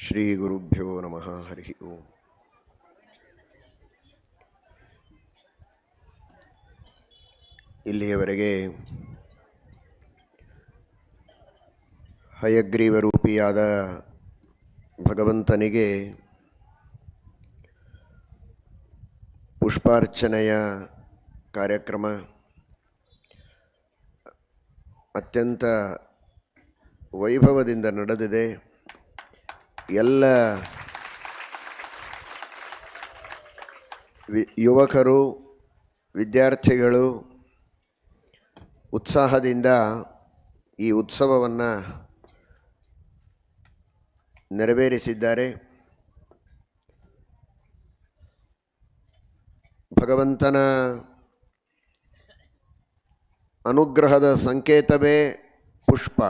ಶ್ರೀ ಗುರುಭ್ಯೋ ನಮಃ. ಹರಿ ಓಂ. ಇಲ್ಲಿಯವರೆಗೆ ಹಯಗ್ರೀವ ರೂಪಿಯಾದ ಭಗವಂತನಿಗೆ ಪುಷ್ಪಾರ್ಚನೆಯ ಕಾರ್ಯಕ್ರಮ ಅತ್ಯಂತ ವೈಭವದಿಂದ ನಡೆದಿದೆ. ಎಲ್ಲ ಯುವಕರು, ವಿದ್ಯಾರ್ಥಿಗಳು ಉತ್ಸಾಹದಿಂದ ಈ ಉತ್ಸವವನ್ನು ನೆರವೇರಿಸಿದ್ದಾರೆ. ಭಗವಂತನ ಅನುಗ್ರಹದ ಸಂಕೇತವೇ ಪುಷ್ಪ.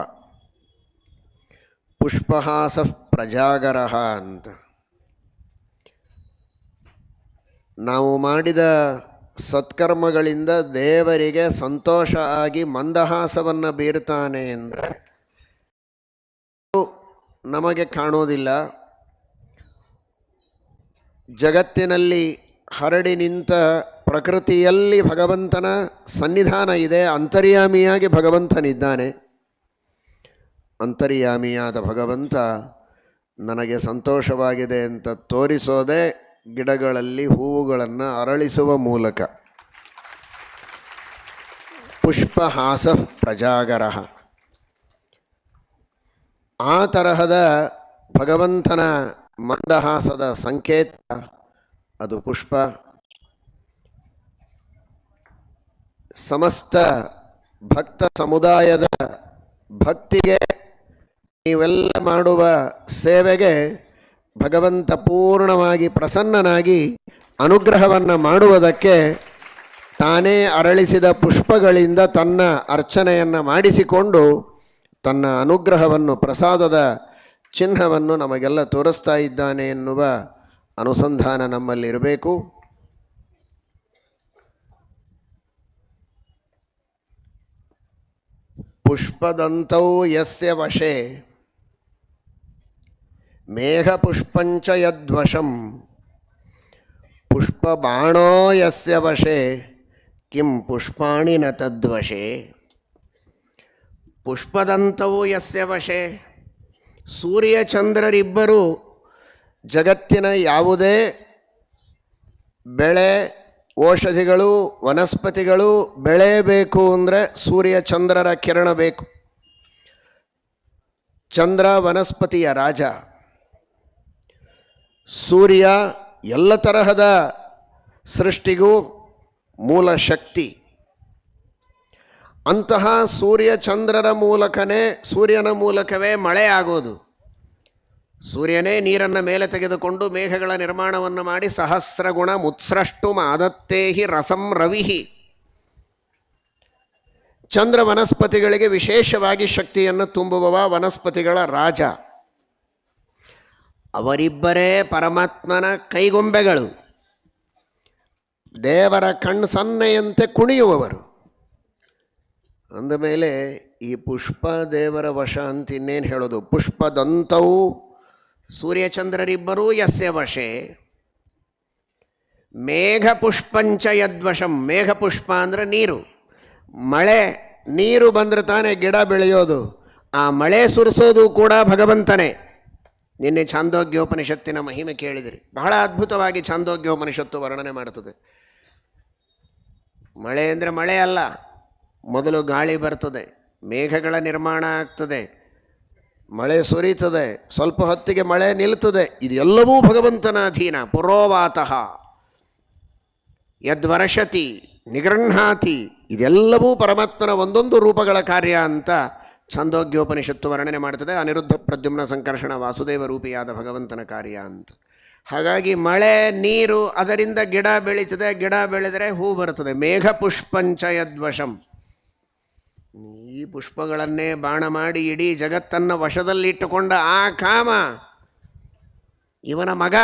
ಪುಷ್ಪಹಾಸ ಪ್ರಜಾಗರ ಅಂತ. ನಾವು ಮಾಡಿದ ಸತ್ಕರ್ಮಗಳಿಂದ ದೇವರಿಗೆ ಸಂತೋಷ ಆಗಿ ಮಂದಹಾಸವನ್ನು ಬೀರ್ತಾನೆ ಅಂದರೆ ನಮಗೆ ಕಾಣೋದಿಲ್ಲ. ಜಗತ್ತಿನಲ್ಲಿ ಹರಡಿ ನಿಂತ ಪ್ರಕೃತಿಯಲ್ಲಿ ಭಗವಂತನ ಸನ್ನಿಧಾನ ಇದೆ. ಅಂತರ್ಯಾಮಿಯಾಗಿ ಭಗವಂತನಿದ್ದಾನೆ. ಅಂತರ್ಯಾಮಿಯಾದ ಭಗವಂತ ನನಗೆ ಸಂತೋಷವಾಗಿದೆ ಅಂತ ತೋರಿಸೋದೇ ಗಿಡಗಳಲ್ಲಿ ಹೂವುಗಳನ್ನು ಅರಳಿಸುವ ಮೂಲಕ. ಪುಷ್ಪಹಾಸ ಪ್ರಜಾಗರ. ಆ ತರಹದ ಭಗವಂತನ ಮಂದಹಾಸದ ಸಂಕೇತ ಅದು ಪುಷ್ಪ. ಸಮಸ್ತ ಭಕ್ತ ಸಮುದಾಯದ ಭಕ್ತಿಗೆ, ನೀವೆಲ್ಲ ಮಾಡುವ ಸೇವೆಗೆ ಭಗವಂತ ಪೂರ್ಣವಾಗಿ ಪ್ರಸನ್ನನಾಗಿ ಅನುಗ್ರಹವನ್ನು ಮಾಡುವುದಕ್ಕೆ ತಾನೇ ಅರಳಿಸಿದ ಪುಷ್ಪಗಳಿಂದ ತನ್ನ ಅರ್ಚನೆಯನ್ನು ಮಾಡಿಸಿಕೊಂಡು ತನ್ನ ಅನುಗ್ರಹವನ್ನು, ಪ್ರಸಾದದ ಚಿಹ್ನವನ್ನು ನಮಗೆಲ್ಲ ತೋರಿಸ್ತಾ ಇದ್ದಾನೆ ಎನ್ನುವ ಅನುಸಂಧಾನ ನಮ್ಮಲ್ಲಿರಬೇಕು. ಪುಷ್ಪದಂತೌ ಯಸ್ಯ ವಶೇ ಮೇಘಪುಷ್ಪಂಚ ಯದ್ವಶಂ ಪುಷ್ಪಬಾಣೋ ಯಸ್ಯ ವಶೇ ಕಿಂ ಪುಷ್ಪಾಣಿ ನ ತದ್ವಶೇ. ಪುಷ್ಪದಂತವು ಯಸ್ಯ ವಶೇ. ಸೂರ್ಯಚಂದ್ರರಿಬ್ಬರು ಜಗತ್ತಿನ ಯಾವುದೇ ಬೆಳೆ, ಔಷಧಿಗಳು, ವನಸ್ಪತಿಗಳು ಬೆಳೆಯಬೇಕು ಅಂದರೆ ಸೂರ್ಯಚಂದ್ರರ ಕಿರಣ ಬೇಕು. ಚಂದ್ರ ವನಸ್ಪತಿಯ ರಾಜ. ಸೂರ್ಯ ಎಲ್ಲ ತರಹದ ಸೃಷ್ಟಿಗೂ ಮೂಲ ಶಕ್ತಿ. ಅಂತಹ ಸೂರ್ಯಚಂದ್ರರ ಮೂಲಕನೇ, ಸೂರ್ಯನ ಮೂಲಕವೇ ಮಳೆ ಆಗೋದು. ಸೂರ್ಯನೇ ನೀರನ್ನು ಮೇಲೆ ತೆಗೆದುಕೊಂಡು ಮೇಘಗಳ ನಿರ್ಮಾಣವನ್ನು ಮಾಡಿ ಸಹಸ್ರಗುಣ ಮುತ್ಸ್ರಷ್ಟು ಆದತ್ತೇಹಿ ರಸಂ ರವಿಹಿ. ಚಂದ್ರ ವನಸ್ಪತಿಗಳಿಗೆ ವಿಶೇಷವಾಗಿ ಶಕ್ತಿಯನ್ನು ತುಂಬುವವ, ವನಸ್ಪತಿಗಳ ರಾಜ. ಅವರಿಬ್ಬರೇ ಪರಮಾತ್ಮನ ಕೈಗೊಂಬೆಗಳು. ದೇವರ ಕಣ್ಣು ಸನ್ನೆಯಂತೆ ಕುಣಿಯುವವರು. ಅಂದಮೇಲೆ ಈ ಪುಷ್ಪ ದೇವರ ವಶ ಅಂತ ಇನ್ನೇನು ಹೇಳೋದು. ಪುಷ್ಪದಂತವು ಸೂರ್ಯಚಂದ್ರರಿಬ್ಬರೂ ಯಸ್ಯ ವಶೇ. ಮೇಘಪುಷ್ಪಂಚ ಯದ್ವಶಂ. ಮೇಘಪುಷ್ಪ ಅಂದರೆ ನೀರು. ಮಳೆ, ನೀರು ಬಂದರೆ ತಾನೇ ಗಿಡ ಬೆಳೆಯೋದು. ಆ ಮಳೆ ಸುರಿಸೋದು ಕೂಡ ಭಗವಂತನೇ. ನಿನ್ನೆ ಛಾಂದೋಗ್ಯೋಪನಿಷತ್ತಿನ ಮಹಿಮೆ ಕೇಳಿದಿರಿ. ಬಹಳ ಅದ್ಭುತವಾಗಿ ಛಾಂದೋಗ್ಯೋಪನಿಷತ್ತು ವರ್ಣನೆ ಮಾಡುತ್ತದೆ. ಮಳೆ ಅಂದರೆ ಮಳೆ ಅಲ್ಲ. ಮೊದಲು ಗಾಳಿ ಬರ್ತದೆ, ಮೇಘಗಳ ನಿರ್ಮಾಣ ಆಗ್ತದೆ, ಮಳೆ ಸುರಿತದೆ, ಸ್ವಲ್ಪ ಹೊತ್ತಿಗೆ ಮಳೆ ನಿಲ್ತದೆ. ಇದೆಲ್ಲವೂ ಭಗವಂತನ ಅಧೀನ. ಪುರೋವಾತಃ ಯದ್ವರ್ಷತಿ ನಿಗೃಹಾತಿ. ಇದೆಲ್ಲವೂ ಪರಮಾತ್ಮನ ಒಂದೊಂದು ರೂಪಗಳ ಕಾರ್ಯ ಅಂತ ಛಾಂದೋಗ್ಯೋಪನಿಷತ್ತು ವರ್ಣನೆ ಮಾಡ್ತದೆ. ಅನಿರುದ್ಧ ಪ್ರದ್ಯುಮ್ನ ಸಂಕರ್ಷಣ ವಾಸುದೇವ ರೂಪಿಯಾದ ಭಗವಂತನ ಕಾರ್ಯ ಅಂತ. ಹಾಗಾಗಿ ಮಳೆ, ನೀರು, ಅದರಿಂದ ಗಿಡ ಬೆಳೀತದೆ. ಗಿಡ ಬೆಳೆದರೆ ಹೂ ಬರ್ತದೆ. ಮೇಘಪುಷ್ಪಂಚ ಯದ್ವಶಂ. ಈ ಪುಷ್ಪಗಳನ್ನೇ ಬಾಣ ಮಾಡಿ ಇಡೀ ಜಗತ್ತನ್ನು ವಶದಲ್ಲಿಟ್ಟುಕೊಂಡ ಆ ಕಾಮ, ಇವನ ಮಗ,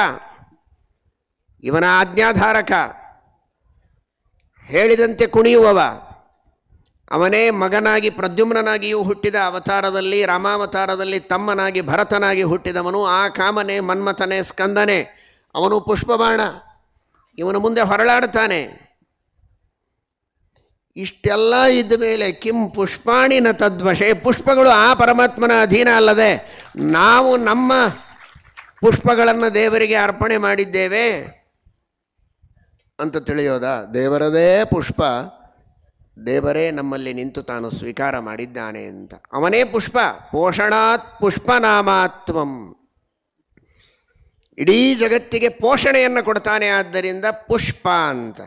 ಇವನ ಆಜ್ಞಾಧಾರಕ, ಹೇಳಿದಂತೆ ಕುಣಿಯುವವ. ಅವನೇ ಮಗನಾಗಿ ಪ್ರದ್ಯುಮ್ನಾಗಿಯೂ ಹುಟ್ಟಿದ ಅವತಾರದಲ್ಲಿ, ರಾಮಾವತಾರದಲ್ಲಿ ತಮ್ಮನಾಗಿ ಭರತನಾಗಿ ಹುಟ್ಟಿದವನು. ಆ ಕಾಮನೆ ಮನ್ಮಥನೇ, ಸ್ಕಂದನೇ. ಅವನು ಪುಷ್ಪಬಾಣ, ಇವನು ಮುಂದೆ ಹೊರಳಾಡ್ತಾನೆ. ಇಷ್ಟೆಲ್ಲ ಇದ್ದ ಮೇಲೆ ಕಿಂ ಪುಷ್ಪಾಣಿ ನ ತದ್ವಶೆ, ಪುಷ್ಪಗಳು ಆ ಪರಮಾತ್ಮನ ಅಧೀನ ಅಲ್ಲದೆ ನಾವು ನಮ್ಮ ಪುಷ್ಪಗಳನ್ನು ದೇವರಿಗೆ ಅರ್ಪಣೆ ಮಾಡಿದ್ದೇವೆ ಅಂತ ತಿಳಿಯೋದ? ದೇವರದೇ ಪುಷ್ಪ, ದೇವರೇ ನಮ್ಮಲ್ಲಿ ನಿಂತು ತಾನು ಸ್ವೀಕಾರ ಮಾಡಿದ್ದಾನೆ ಅಂತ. ಅವನೇ ಪುಷ್ಪ. ಪೋಷಣಾತ್ ಪುಷ್ಪನಾಮಾತ್ವಂ, ಇಡೀ ಜಗತ್ತಿಗೆ ಪೋಷಣೆಯನ್ನು ಕೊಡ್ತಾನೆ, ಆದ್ದರಿಂದ ಪುಷ್ಪ ಅಂತ.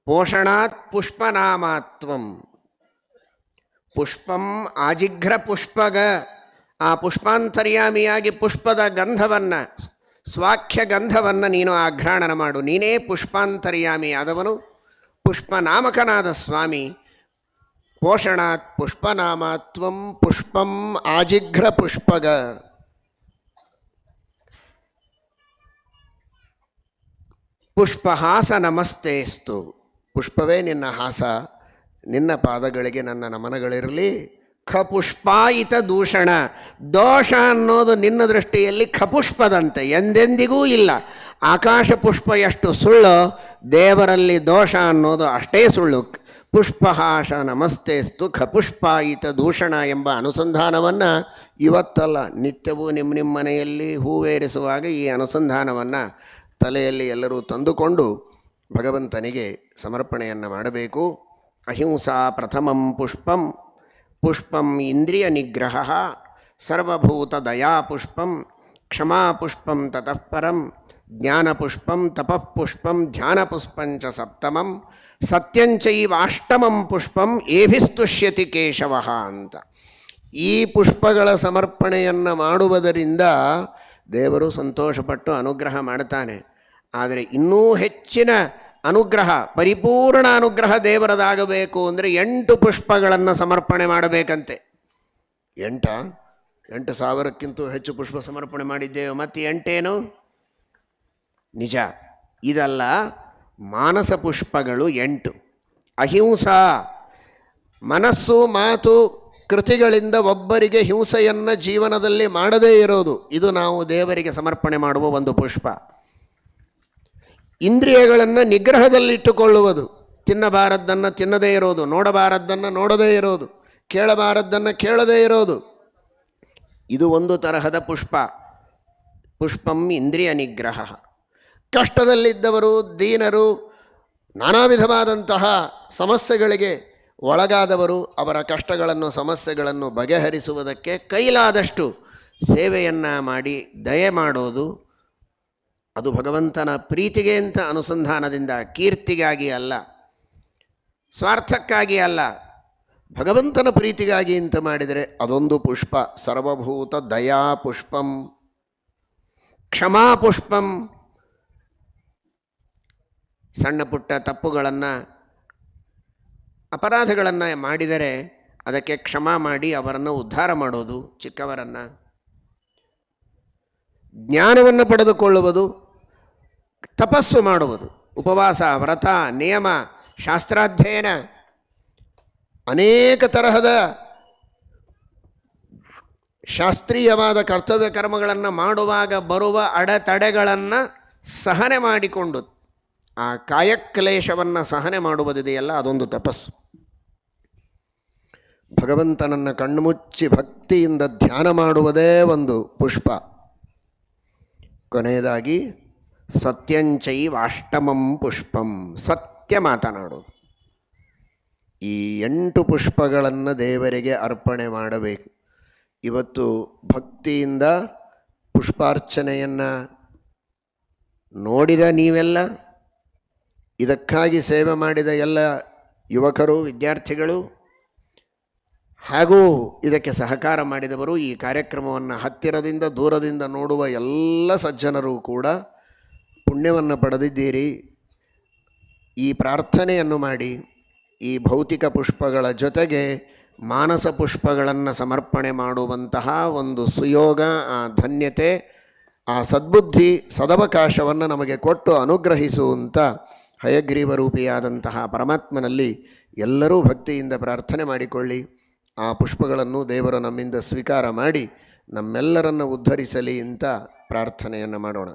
ಪೋಷಣಾತ್ ಪುಷ್ಪನಾಮಾತ್ವಂ. ಪುಷ್ಪಂ ಆಜಿಘ್ರ ಪುಷ್ಪಗ, ಆ ಪುಷ್ಪಾಂತರ್ಯಾಮಿಯಾಗಿ ಪುಷ್ಪದ ಗಂಧವನ್ನು, ಸ್ವಾಖ್ಯ ಗಂಧವನ್ನು ನೀನು ಆಘ್ರಾಣನ ಮಾಡು. ನೀನೇ ಪುಷ್ಪಾಂತರ್ಯಾಮಿ ಆದವನು, ಪುಷ್ಪನಾಮಕನಾದ ಸ್ವಾಮಿ. ಪೋಷಣಾತ್ ಪುಷ್ಪನಾಮಾತ್ವಂ ಪುಷ್ಪಂ ಆಜಿಘ್ರ ಪುಷ್ಪಗ. ಪುಷ್ಪಹಾಸ ನಮಸ್ತೇಸ್ತು, ಪುಷ್ಪವೇ ನಿನ್ನ ಹಾಸ, ನಿನ್ನ ಪಾದಗಳಿಗೆ ನನ್ನ ನಮನಗಳಿರಲಿ. ಖಪುಷ್ಪಾಯಿತ ದೂಷಣ, ದೋಷ ಅನ್ನೋದು ನಿನ್ನ ದೃಷ್ಟಿಯಲ್ಲಿ ಖಪುಷ್ಪದಂತೆ ಎಂದೆಂದಿಗೂ ಇಲ್ಲ. ಆಕಾಶ ಪುಷ್ಪ ಎಷ್ಟು ಸುಳ್ಳು, ದೇವರಲ್ಲಿ ದೋಷ ಅನ್ನೋದು ಅಷ್ಟೇ ಸುಳ್ಳು. ಪುಷ್ಪಹಾಸ ನಮಸ್ತೇಸ್ತು ಖಪುಷ್ಪಾಯಿತ ದೂಷಣ ಎಂಬ ಅನುಸಂಧಾನವನ್ನು ಇವತ್ತಲ್ಲ, ನಿತ್ಯವೂ ನಿಮ್ಮ ಮನೆಯಲ್ಲಿ ಹೂವೇರಿಸುವಾಗ ಈ ಅನುಸಂಧಾನವನ್ನು ತಲೆಯಲ್ಲಿ ಎಲ್ಲರೂ ತಂದುಕೊಂಡು ಭಗವಂತನಿಗೆ ಸಮರ್ಪಣೆಯನ್ನು ಮಾಡಬೇಕು. ಅಹಿಂಸಾ ಪ್ರಥಮಂ ಪುಷ್ಪಂ, ಪುಷ್ಪಂ ಇಂದ್ರಿಯ ನಿಗ್ರಹ, ಸರ್ವಭೂತ ದಯಾ ಪುಷ್ಪಂ, ಕ್ಷಮಾ ಪುಷ್ಪಂ ತತಃ ಪರಂ, ಜ್ಞಾನಪುಷ್ಪಂ ತಪಃಪುಷ್ಪಂ ಧ್ಯಾನಪುಷ್ಪಂಚ ಸಪ್ತಮಂ, ಸತ್ಯಂಚೈವಾಷ್ಟಮಂ ಪುಷ್ಪಂ ಏಭಿಸ್ತುಷ್ಯತಿ ಕೇಶವ ಅಂತ. ಈ ಪುಷ್ಪಗಳ ಸಮರ್ಪಣೆಯನ್ನು ಮಾಡುವುದರಿಂದ ದೇವರು ಸಂತೋಷಪಟ್ಟು ಅನುಗ್ರಹ ಮಾಡ್ತಾನೆ. ಆದರೆ ಇನ್ನೂ ಹೆಚ್ಚಿನ ಅನುಗ್ರಹ, ಪರಿಪೂರ್ಣ ಅನುಗ್ರಹ ದೇವರದಾಗಬೇಕು ಅಂದರೆ 8 ಪುಷ್ಪಗಳನ್ನು ಸಮರ್ಪಣೆ ಮಾಡಬೇಕಂತೆ. 8,000ಕ್ಕಿಂತ ಹೆಚ್ಚು ಪುಷ್ಪ ಸಮರ್ಪಣೆ ಮಾಡಿದ್ದೇವೆ, ಮತ್ತು 8 ನಿಜ ಇದಲ್ಲ. ಮಾನಸ ಪುಷ್ಪಗಳು 8. ಅಹಿಂಸಾ, ಮನಸ್ಸು ಮಾತು ಕೃತಿಗಳಿಂದ ಒಬ್ಬರಿಗೆ ಹಿಂಸೆಯನ್ನು ಜೀವನದಲ್ಲಿ ಮಾಡದೇ ಇರೋದು, ಇದು ನಾವು ದೇವರಿಗೆ ಸಮರ್ಪಣೆ ಮಾಡುವ ಒಂದು ಪುಷ್ಪ. ಇಂದ್ರಿಯಗಳನ್ನು ನಿಗ್ರಹದಲ್ಲಿಟ್ಟುಕೊಳ್ಳುವುದು, ತಿನ್ನಬಾರದ್ದನ್ನು ತಿನ್ನದೇ ಇರೋದು, ನೋಡಬಾರದ್ದನ್ನು ನೋಡದೇ ಇರೋದು, ಕೇಳಬಾರದ್ದನ್ನು ಕೇಳದೇ ಇರೋದು, ಇದು ಒಂದು ತರಹದ ಪುಷ್ಪ. ಪುಷ್ಪಂ ಇಂದ್ರಿಯ ನಿಗ್ರಹ. ಕಷ್ಟದಲ್ಲಿದ್ದವರು, ದೀನರು, ನಾನಾ ವಿಧವಾದಂತಹ ಸಮಸ್ಯೆಗಳಿಗೆ ಒಳಗಾದವರು, ಅವರ ಕಷ್ಟಗಳನ್ನು ಸಮಸ್ಯೆಗಳನ್ನು ಬಗೆಹರಿಸುವುದಕ್ಕೆ ಕೈಲಾದಷ್ಟು ಸೇವೆಯನ್ನು ಮಾಡಿ ದಯೆ ಮಾಡೋದು, ಅದು ಭಗವಂತನ ಪ್ರೀತಿಗೆ ಅಂತ ಅನುಸಂಧಾನದಿಂದ, ಕೀರ್ತಿಗಾಗಿ ಅಲ್ಲ, ಸ್ವಾರ್ಥಕ್ಕಾಗಿ ಅಲ್ಲ, ಭಗವಂತನ ಪ್ರೀತಿಗಾಗಿ ಅಂತ ಮಾಡಿದರೆ ಅದೊಂದು ಪುಷ್ಪ. ಸರ್ವಭೂತ ದಯಾ ಪುಷ್ಪಂ, ಕ್ಷಮಾ ಪುಷ್ಪಂ. ಸಣ್ಣ ಪುಟ್ಟ ತಪ್ಪುಗಳನ್ನು, ಅಪರಾಧಗಳನ್ನು ಮಾಡಿದರೆ ಅದಕ್ಕೆ ಕ್ಷಮಾ ಮಾಡಿ ಅವರನ್ನು ಉದ್ಧಾರ ಮಾಡೋದು, ಚಿಕ್ಕವರನ್ನು. ಜ್ಞಾನವನ್ನು ಪಡೆದುಕೊಳ್ಳುವುದು, ತಪಸ್ಸು ಮಾಡುವುದು, ಉಪವಾಸ, ವ್ರತ, ನಿಯಮ, ಶಾಸ್ತ್ರಾಧ್ಯಯನ, ಅನೇಕ ತರಹದ ಶಾಸ್ತ್ರೀಯವಾದ ಕರ್ತವ್ಯ ಕರ್ಮಗಳನ್ನು ಮಾಡುವಾಗ ಬರುವ ಅಡೆತಡೆಗಳನ್ನು ಸಹನೆ ಮಾಡಿಕೊಂಡು ಆ ಕಾಯಕ್ಲೇಶವನ್ನು ಸಹನೆ ಮಾಡುವುದಿದೆಯಲ್ಲ, ಅದೊಂದು ತಪಸ್ಸು. ಭಗವಂತನನ್ನು ಕಣ್ಣುಮುಚ್ಚಿ ಭಕ್ತಿಯಿಂದ ಧ್ಯಾನ ಮಾಡುವುದೇ ಒಂದು ಪುಷ್ಪ. ಕೊನೆಯದಾಗಿ ಸತ್ಯಂಚೈವಾಷ್ಟಮಂ ಪುಷ್ಪಂ, ಸತ್ಯ ಮಾತನಾಡೋದು. ಈ 8 ಪುಷ್ಪಗಳನ್ನು ದೇವರಿಗೆ ಅರ್ಪಣೆ ಮಾಡಬೇಕು. ಇವತ್ತು ಭಕ್ತಿಯಿಂದ ಪುಷ್ಪಾರ್ಚನೆಯನ್ನು ನೋಡಿದ ನೀವೆಲ್ಲ, ಇದಕ್ಕಾಗಿ ಸೇವೆ ಮಾಡಿದ ಎಲ್ಲ ಯುವಕರು, ವಿದ್ಯಾರ್ಥಿಗಳು, ಹಾಗೂ ಇದಕ್ಕೆ ಸಹಕಾರ ಮಾಡಿದವರು, ಈ ಕಾರ್ಯಕ್ರಮವನ್ನು ಹತ್ತಿರದಿಂದ ದೂರದಿಂದ ನೋಡುವ ಎಲ್ಲ ಸಜ್ಜನರು ಕೂಡ ಪುಣ್ಯವನ್ನು ಪಡೆದಿದ್ದೀರಿ. ಈ ಪ್ರಾರ್ಥನೆಯನ್ನು ಮಾಡಿ ಈ ಭೌತಿಕ ಪುಷ್ಪಗಳ ಜೊತೆಗೆ ಮಾನಸ ಪುಷ್ಪಗಳನ್ನು ಸಮರ್ಪಣೆ ಮಾಡುವಂತಹ ಒಂದು ಸುಯೋಗ, ಆ ಧನ್ಯತೆ, ಆ ಸದ್ಬುದ್ಧಿ, ಸದವಕಾಶವನ್ನು ನಮಗೆ ಕೊಟ್ಟು ಅನುಗ್ರಹಿಸುವಂತ ಹಯಗ್ರೀವ ರೂಪಿಯಾದಂತಹ ಪರಮಾತ್ಮನಲ್ಲಿ ಎಲ್ಲರೂ ಭಕ್ತಿಯಿಂದ ಪ್ರಾರ್ಥನೆ ಮಾಡಿಕೊಳ್ಳಿ. ಆ ಪುಷ್ಪಗಳನ್ನು ದೇವರು ನಮ್ಮಿಂದ ಸ್ವೀಕಾರ ಮಾಡಿ ನಮ್ಮೆಲ್ಲರನ್ನು ಉದ್ಧರಿಸಲಿ ಅಂತ ಪ್ರಾರ್ಥನೆಯನ್ನು ಮಾಡೋಣ.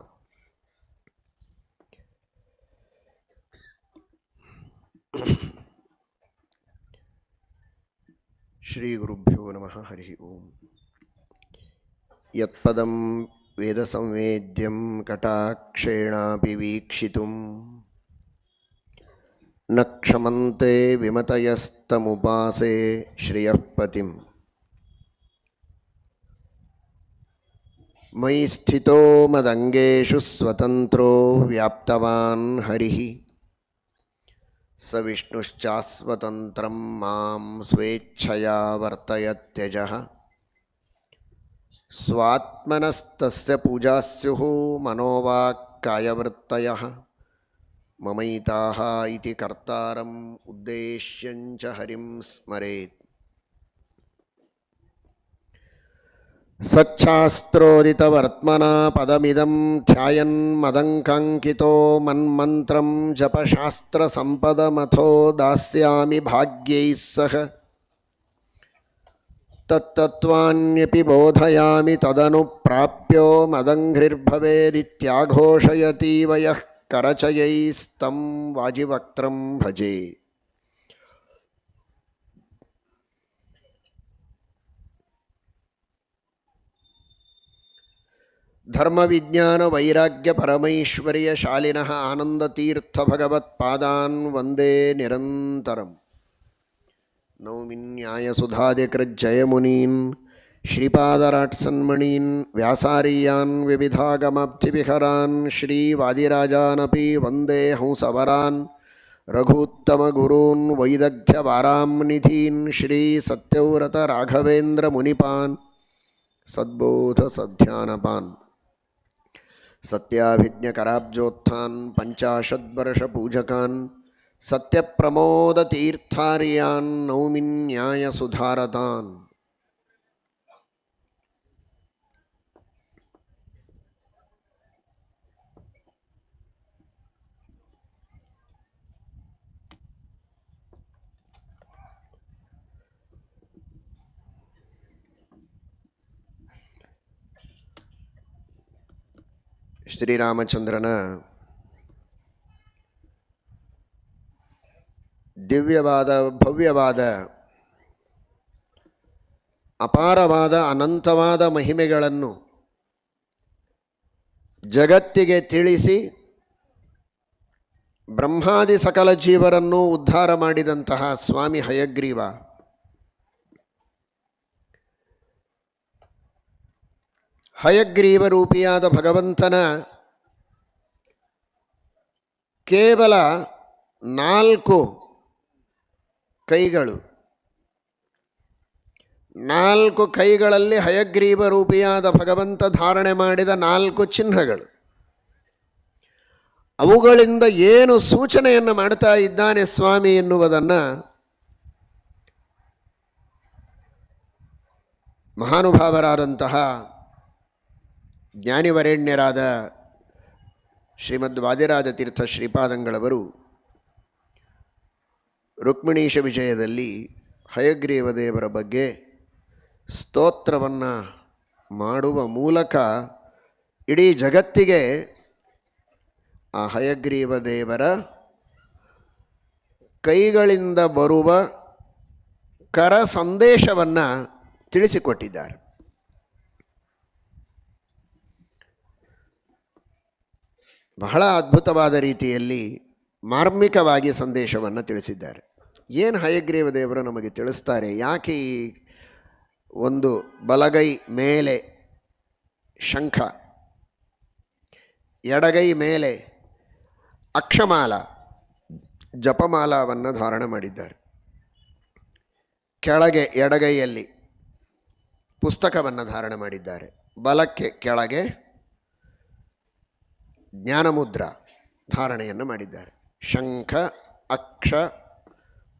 ಶ್ರೀ ಗುರುಭ್ಯೋ ನಮಃ. ಹರಿ ಓಂ. ಯತ್ಪದಂ ವೇದ ಸಂವೇದ್ಯಂ ಕಟಾಕ್ಷೇಣಾಪಿ ವೀಕ್ಷಿತುಂ ನ ಕ್ಷಮಂತೆ ವಿಮತಯಸ್ತಮುಪಾಸೆ ಶ್ರಿಯಃ ಪತಿಂ. ಮಯಿ ಸ್ಥಿತೋ ಮದಂಗೇಷು ಸ್ವತಂತ್ರೋ ವ್ಯಾಪ್ತವಾನ್ ಹರಿಃ ಸ ವಿಷ್ಣುಶ್ಚಾಸ್ವತಂತ್ರಂ ಮಾಂ ಸ್ವೇಚ್ಛಯಾ ವರ್ತಯತ್ಯಜಃ. ಸ್ವಾತ್ಮನಸ್ತಸ್ಯ ಪೂಜಾಸ್ಯುಃ ಮನೋವಾಕ್ಕಾಯವೃತ್ತಯಃ ಮಮೈತಾಃ ಇತಿ ಕರ್ತಾರಂ ಉದ್ದೇಶ್ಯಂಚ ಹರಿಂ ಸ್ಮರೇತ್. ಸಚ್ಛಾಸ್ತ್ರೋದಿತವರ್ತ್ಮನಾ ಪದಮಿದಂ ಧ್ಯಾಯನ್ ಮದಂಕಾಂಕಿತೋ ಮನ್ಮಂತ್ರಂ ಜಪಶಾಸ್ತ್ರಸಂಪದಮಥೋ ದಾಸ್ಯಾಮಿ ಭಾಗ್ಯೈಃ ಸಹ. ತತ್ತತ್ವಾನ್ಯಪಿ ಬೋಧಯಾಮಿ ತದನು ಪ್ರಾಪ್ಯೋ ಮದಂಘ್ರಿರ್ಭವೇದಿತ್ಯಾಘೋಷಯತೀವ ಯಃ ಕರಚಯೈಸ್तं ವಾಜಿವಕ್ತ್ರಂ ಭಜೆ. ಧರ್ಮವಿಜ್ಞಾನ ವೈರಾಗ್ಯ ಪರಮೈಶ್ವರ್ಯ ಶಾಲಿನಃ ಆನಂದತೀರ್ಥ ಭಗವತ್ಪಾದಾನ್ ವಂದೇ ನಿರಂತರಂ. ನೌಮಿನ್ಯಾಯಸುಧಾದಿಕೃಜ್ಜಯಮುನೀನ್ ಶ್ರೀಪಾದರಾಟ್ಸನ್ಮಣೀನ್ ವ್ಯಾಸಾರೀಯಾನ್ ವಿವಿಧಾಗಮಾಬ್ಧಿವಿಹರಾನ್ ಶ್ರೀವಾದಿರಾಜಾನಪಿ ವಂದೇ ಹಂಸವರಾನ್ ರಘೂತ್ತಮಗುರೂನ್ ವೈದಗ್ಧ್ಯವಾರಾಂನಿಧೀನ್ ಶ್ರೀ ಸತ್ಯವ್ರತ ರಾಘವೇಂದ್ರ ಮುನಿಪಾನ್ ಸದ್ಬೋಧ ಸಧ್ಯಾನಪಾನ್ ಸತ್ಯಾಭಿಜ್ಞಕರಾಬ್ಜೋತ್ಥಾನ್ ಪಂಚಾಶದ್ವರ್ಷಪೂಜಕಾನ್ ಸತ್ಯಪ್ರಮೋದತೀರ್ಥಾರ್ಯಾನ್ ನೌಮಿನ್ಯಾಯಸುಧಾರತಾನ್. ಶ್ರೀರಾಮಚಂದ್ರನ ದಿವ್ಯವಾದ ಭವ್ಯವಾದ ಅಪಾರವಾದ ಅನಂತವಾದ ಮಹಿಮೆಗಳನ್ನು ಜಗತ್ತಿಗೆ ತಿಳಿಸಿ ಬ್ರಹ್ಮಾದಿ ಸಕಲ ಜೀವರನ್ನು ಉದ್ಧಾರ ಮಾಡಿದಂತಹ ಸ್ವಾಮಿ ಹಯಗ್ರೀವ ಹಯಗ್ರೀವ ರೂಪಿಯಾದ ಭಗವಂತನ ಕೇವಲ 4 ಕೈಗಳು, 4 ಕೈಗಳಲ್ಲಿ ಹಯಗ್ರೀವ ರೂಪಿಯಾದ ಭಗವಂತ ಧಾರಣೆ ಮಾಡಿದ 4 ಚಿಹ್ನೆಗಳು. ಅವುಗಳಿಂದ ಏನು ಸೂಚನೆಯನ್ನು ಮಾಡ್ತಾ ಇದ್ದಾನೆ ಸ್ವಾಮಿ ಎನ್ನುವುದನ್ನು ಮಹಾನುಭಾವರಾದಂತಹ ಜ್ಞಾನಿವರೇಣ್ಯರಾದ ಶ್ರೀಮದ್ ವಾದಿರಾಜ ತೀರ್ಥ ಶ್ರೀಪಾದಂಗಳವರು ರುಕ್ಮಿಣೀಶ ವಿಜಯದಲ್ಲಿ ಹಯಗ್ರೀವ ದೇವರ ಬಗ್ಗೆ ಸ್ತೋತ್ರವನ್ನು ಮಾಡುವ ಮೂಲಕ ಇಡೀ ಜಗತ್ತಿಗೆ ಆ ಹಯಗ್ರೀವ ದೇವರ ಕೈಗಳಿಂದ ಬರುವ ಕರ ಸಂದೇಶವನ್ನು ತಿಳಿಸಿಕೊಟ್ಟಿದ್ದಾರೆ. ಬಹಳ ಅದ್ಭುತವಾದ ರೀತಿಯಲ್ಲಿ ಮಾರ್ಮಿಕವಾಗಿ ಸಂದೇಶವನ್ನು ತಿಳಿಸಿದ್ದಾರೆ. ಏನು ಹಯಗ್ರೀವ ದೇವರು ನಮಗೆ ತಿಳಿಸ್ತಾರೆ, ಯಾಕೆ ಈ ಒಂದು ಬಲಗೈ ಮೇಲೆ ಶಂಖ, ಎಡಗೈ ಮೇಲೆ ಅಕ್ಷಮಾಲ ಜಪಮಾಲವನ್ನು ಧಾರಣೆ ಮಾಡಿದ್ದಾರೆ, ಕೆಳಗೆ ಎಡಗೈಯಲ್ಲಿ ಪುಸ್ತಕವನ್ನು ಧಾರಣೆ ಮಾಡಿದ್ದಾರೆ, ಬಲಕ್ಕೆ ಕೆಳಗೆ ಜ್ಞಾನಮುದ್ರ ಧಾರಣೆಯನ್ನು ಮಾಡಿದ್ದಾರೆ. ಶಂಖ ಅಕ್ಷ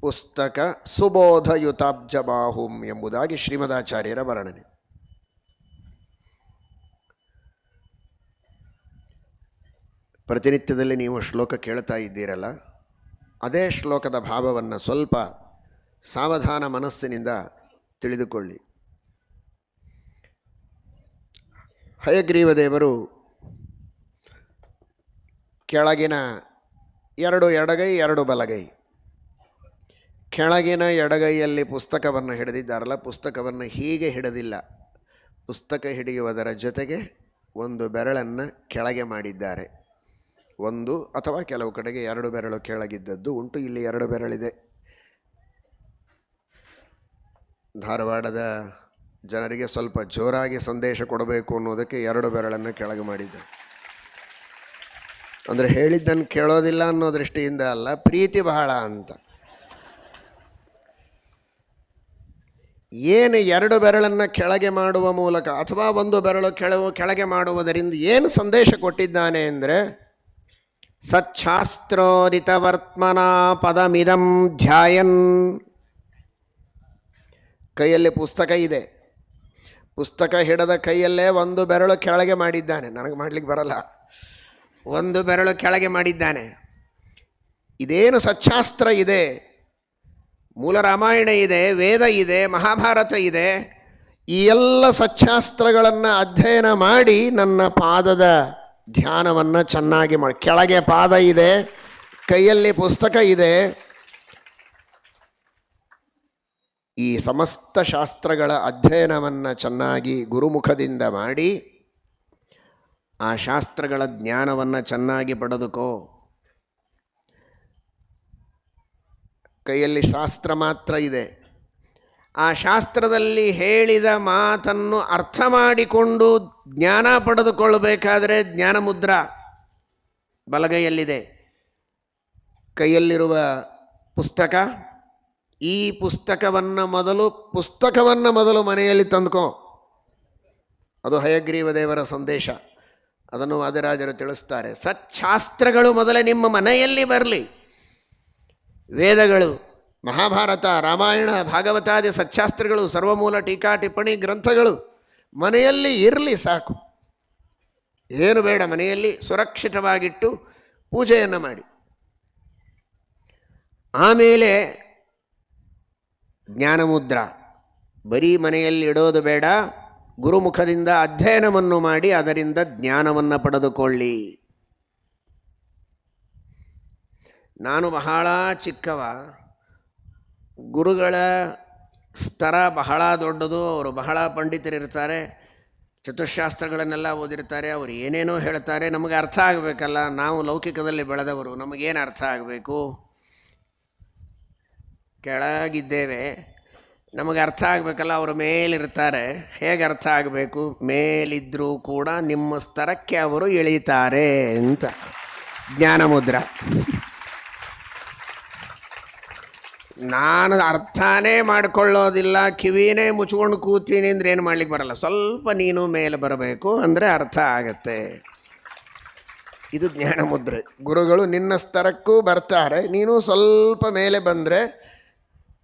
ಪುಸ್ತಕ ಸುಬೋಧಯುತಾಬ್ಜಬಾಹುಂ ಎಂಬುದಾಗಿ ಶ್ರೀಮದಾಚಾರ್ಯರ ವರ್ಣನೆ. ಪ್ರತಿನಿತ್ಯದಲ್ಲಿ ನೀವು ಶ್ಲೋಕ ಕೇಳ್ತಾ ಇದ್ದೀರಲ್ಲ, ಅದೇ ಶ್ಲೋಕದ ಭಾವವನ್ನು ಸ್ವಲ್ಪ ಸಾವಧಾನ ಮನಸ್ಸಿನಿಂದ ತಿಳಿದುಕೊಳ್ಳಿ. ಹಯಗ್ರೀವ ದೇವರು ಕೆಳಗಿನ 2 ಎಡಗೈ 2 ಬಲಗೈ, ಕೆಳಗಿನ ಎಡಗೈಯಲ್ಲಿ ಪುಸ್ತಕವನ್ನು ಹಿಡಿದಿದ್ದಾರಲ್ಲ, ಪುಸ್ತಕವನ್ನು ಹೀಗೆ ಹಿಡಿದಿಲ್ಲ, ಪುಸ್ತಕ ಹಿಡಿಯುವುದರ ಜೊತೆಗೆ 1 ಬೆರಳನ್ನು ಕೆಳಗೆ ಮಾಡಿದ್ದಾರೆ. 1 ಅಥವಾ ಕೆಲವು ಕಡೆಗೆ 2 ಬೆರಳು ಕೆಳಗಿದ್ದದ್ದು ಉಂಟು. ಇಲ್ಲಿ 2 ಬೆರಳಿದೆ. ಧಾರವಾಡದ ಜನರಿಗೆ ಸ್ವಲ್ಪ ಜೋರಾಗಿ ಸಂದೇಶ ಕೊಡಬೇಕು ಅನ್ನೋದಕ್ಕೆ 2 ಬೆರಳನ್ನು ಕೆಳಗೆ ಮಾಡಿದ್ದೆ. ಅಂದರೆ ಹೇಳಿದ್ದನ್ನು ಕೇಳೋದಿಲ್ಲ ಅನ್ನೋ ದೃಷ್ಟಿಯಿಂದ ಅಲ್ಲ, ಪ್ರೀತಿ ಬಹಳ ಅಂತ. ಏನು 2 ಬೆರಳನ್ನು ಕೆಳಗೆ ಮಾಡುವ ಮೂಲಕ ಅಥವಾ 1 ಬೆರಳು ಕೆಳಗೆ ಮಾಡುವುದರಿಂದ ಏನು ಸಂದೇಶ ಕೊಟ್ಟಿದ್ದಾನೆ ಅಂದರೆ, ಸಚ್ಛಾಸ್ತ್ರೋದಿತವರ್ತ್ಮನ ಪದಮಿದಂ ಧ್ಯಾಯನ್. ಕೈಯಲ್ಲಿ ಪುಸ್ತಕ ಇದೆ, ಪುಸ್ತಕ ಹಿಡದ ಕೈಯಲ್ಲೇ 1 ಬೆರಳು ಕೆಳಗೆ ಮಾಡಿದ್ದಾನೆ. ನನಗೆ ಮಾಡಲಿಕ್ಕೆ ಬರಲ್ಲ. 1 ಬೆರಳು ಕೆಳಗೆ ಮಾಡಿದ್ದಾನೆ. ಇದೇನು ಸಚ್ಛಾಸ್ತ್ರ ಇದೆ, ಮೂಲ ರಾಮಾಯಣ ಇದೆ, ವೇದ ಇದೆ, ಮಹಾಭಾರತ ಇದೆ, ಈ ಎಲ್ಲ ಸಚ್ಛಾಸ್ತ್ರಗಳನ್ನು ಅಧ್ಯಯನ ಮಾಡಿ ನನ್ನ ಪಾದದ ಧ್ಯಾನವನ್ನು ಚೆನ್ನಾಗಿ ಮಾಡಿ. ಕೆಳಗೆ ಪಾದ ಇದೆ, ಕೈಯಲ್ಲಿ ಪುಸ್ತಕ ಇದೆ. ಈ ಸಮಸ್ತ ಶಾಸ್ತ್ರಗಳ ಅಧ್ಯಯನವನ್ನು ಚೆನ್ನಾಗಿ ಗುರುಮುಖದಿಂದ ಮಾಡಿ ಆ ಶಾಸ್ತ್ರಗಳ ಜ್ಞಾನವನ್ನು ಚೆನ್ನಾಗಿ ಪಡೆದುಕೋ. ಕೈಯಲ್ಲಿ ಶಾಸ್ತ್ರ ಮಾತ್ರ ಇದೆ, ಆ ಶಾಸ್ತ್ರದಲ್ಲಿ ಹೇಳಿದ ಮಾತನ್ನು ಅರ್ಥ ಮಾಡಿಕೊಂಡು ಜ್ಞಾನ ಪಡೆದುಕೊಳ್ಳಬೇಕಾದರೆ ಜ್ಞಾನ ಮುದ್ರಾ ಬಲಗೈಯಲ್ಲಿದೆ. ಕೈಯಲ್ಲಿರುವ ಪುಸ್ತಕ, ಈ ಪುಸ್ತಕವನ್ನು ಮೊದಲು ಮನೆಯಲ್ಲಿ ತಂದುಕೋ. ಅದು ಹಯಗ್ರೀವ ದೇವರ ಸಂದೇಶ. ಅದನ್ನು ವಾದಿರಾಜರು ತಿಳಿಸ್ತಾರೆ. ಸಚ್ಛಾಸ್ತ್ರಗಳು ಮೊದಲೇ ನಿಮ್ಮ ಮನೆಯಲ್ಲಿ ಬರಲಿ. ವೇದಗಳು, ಮಹಾಭಾರತ, ರಾಮಾಯಣ, ಭಾಗವತಾದಿ ಸಚ್ಛಾಸ್ತ್ರಗಳು, ಸರ್ವಮೂಲ ಟೀಕಾ ಟಿಪ್ಪಣಿ ಗ್ರಂಥಗಳು ಮನೆಯಲ್ಲಿ ಇರಲಿ ಸಾಕು. ಏನು ಬೇಡ, ಮನೆಯಲ್ಲಿ ಸುರಕ್ಷಿತವಾಗಿಟ್ಟು ಪೂಜೆಯನ್ನು ಮಾಡಿ. ಆಮೇಲೆ ಜ್ಞಾನಮುದ್ರಾ, ಬರೀ ಮನೆಯಲ್ಲಿ ಇಡೋದು ಬೇಡ, ಗುರುಮುಖದಿಂದ ಅಧ್ಯಯನವನ್ನು ಮಾಡಿ ಅದರಿಂದ ಜ್ಞಾನವನ್ನು ಪಡೆದುಕೊಳ್ಳಿ. ನಾನು ಬಹಳ ಚಿಕ್ಕವ, ಗುರುಗಳ ಸ್ತರ ಬಹಳ ದೊಡ್ಡದು. ಅವರು ಬಹಳ ಪಂಡಿತರಿರ್ತಾರೆ, ಚತುಶಾಸ್ತ್ರಗಳನ್ನೆಲ್ಲ ಓದಿರ್ತಾರೆ, ಅವರು ಏನೇನೋ ಹೇಳ್ತಾರೆ, ನಮಗೆ ಅರ್ಥ ಆಗಬೇಕಲ್ಲ. ನಾವು ಲೌಕಿಕದಲ್ಲಿ ಬೆಳೆದವರು, ನಮಗೇನು ಅರ್ಥ ಆಗಬೇಕು? ಕೆಳಗಿದ್ದೇವೆ, ನಮಗೆ ಅರ್ಥ ಆಗಬೇಕಲ್ಲ. ಅವರು ಮೇಲಿರ್ತಾರೆ, ಹೇಗೆ ಅರ್ಥ ಆಗಬೇಕು? ಮೇಲಿದ್ದರೂ ಕೂಡ ನಿಮ್ಮ ಸ್ತರಕ್ಕೆ ಅವರು ಇಳೀತಾರೆ ಅಂತ ಜ್ಞಾನಮುದ್ರಾ. ನಾನು ಅರ್ಥನೇ ಮಾಡಿಕೊಳ್ಳೋದಿಲ್ಲ, ಕಿವಿನೇ ಮುಚ್ಕೊಂಡು ಕೂತೀನಿ ಅಂದರೆ ಏನು ಮಾಡ್ಲಿಕ್ಕೆ ಬರಲ್ಲ. ಸ್ವಲ್ಪ ನೀನು ಮೇಲೆ ಬರಬೇಕು ಅಂದರೆ ಅರ್ಥ ಆಗತ್ತೆ. ಇದು ಜ್ಞಾನಮುದ್ರೆ. ಗುರುಗಳು ನಿನ್ನ ಸ್ತರಕ್ಕೂ ಬರ್ತಾರೆ, ನೀನು ಸ್ವಲ್ಪ ಮೇಲೆ ಬಂದರೆ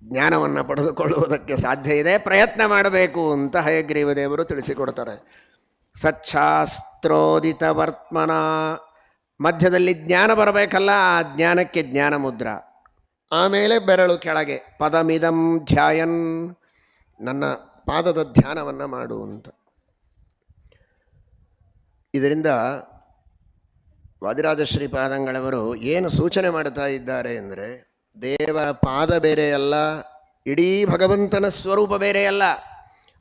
ಜ್ಞಾನವನ್ನು ಪಡೆದುಕೊಳ್ಳುವುದಕ್ಕೆ ಸಾಧ್ಯ ಇದೆ. ಪ್ರಯತ್ನ ಮಾಡಬೇಕು ಅಂತ ಹಯಗ್ರೀವ ದೇವರು ತಿಳಿಸಿಕೊಡ್ತಾರೆ. ಸಚ್ಛಾಸ್ತ್ರೋದಿತ ವರ್ತಮನ, ಮಧ್ಯದಲ್ಲಿ ಜ್ಞಾನ ಬರಬೇಕಲ್ಲ, ಆ ಜ್ಞಾನಕ್ಕೆ ಜ್ಞಾನ ಮುದ್ರಾ. ಆಮೇಲೆ ಬೆರಳು ಕೆಳಗೆ, ಪದಮಿದಂ ಧ್ಯಾಯನ್, ನನ್ನ ಪಾದದ ಧ್ಯಾನವನ್ನು ಮಾಡು ಅಂತ. ಇದರಿಂದ ವಾದಿರಾಜ ಶ್ರೀಪಾದಂಗಳವರು ಏನು ಸೂಚನೆ ಮಾಡ್ತಾ ಇದ್ದಾರೆ ಅಂದರೆ, ದೇವ ಪಾದ ಬೇರೆಯಲ್ಲ, ಇಡೀ ಭಗವಂತನ ಸ್ವರೂಪ ಬೇರೆಯಲ್ಲ.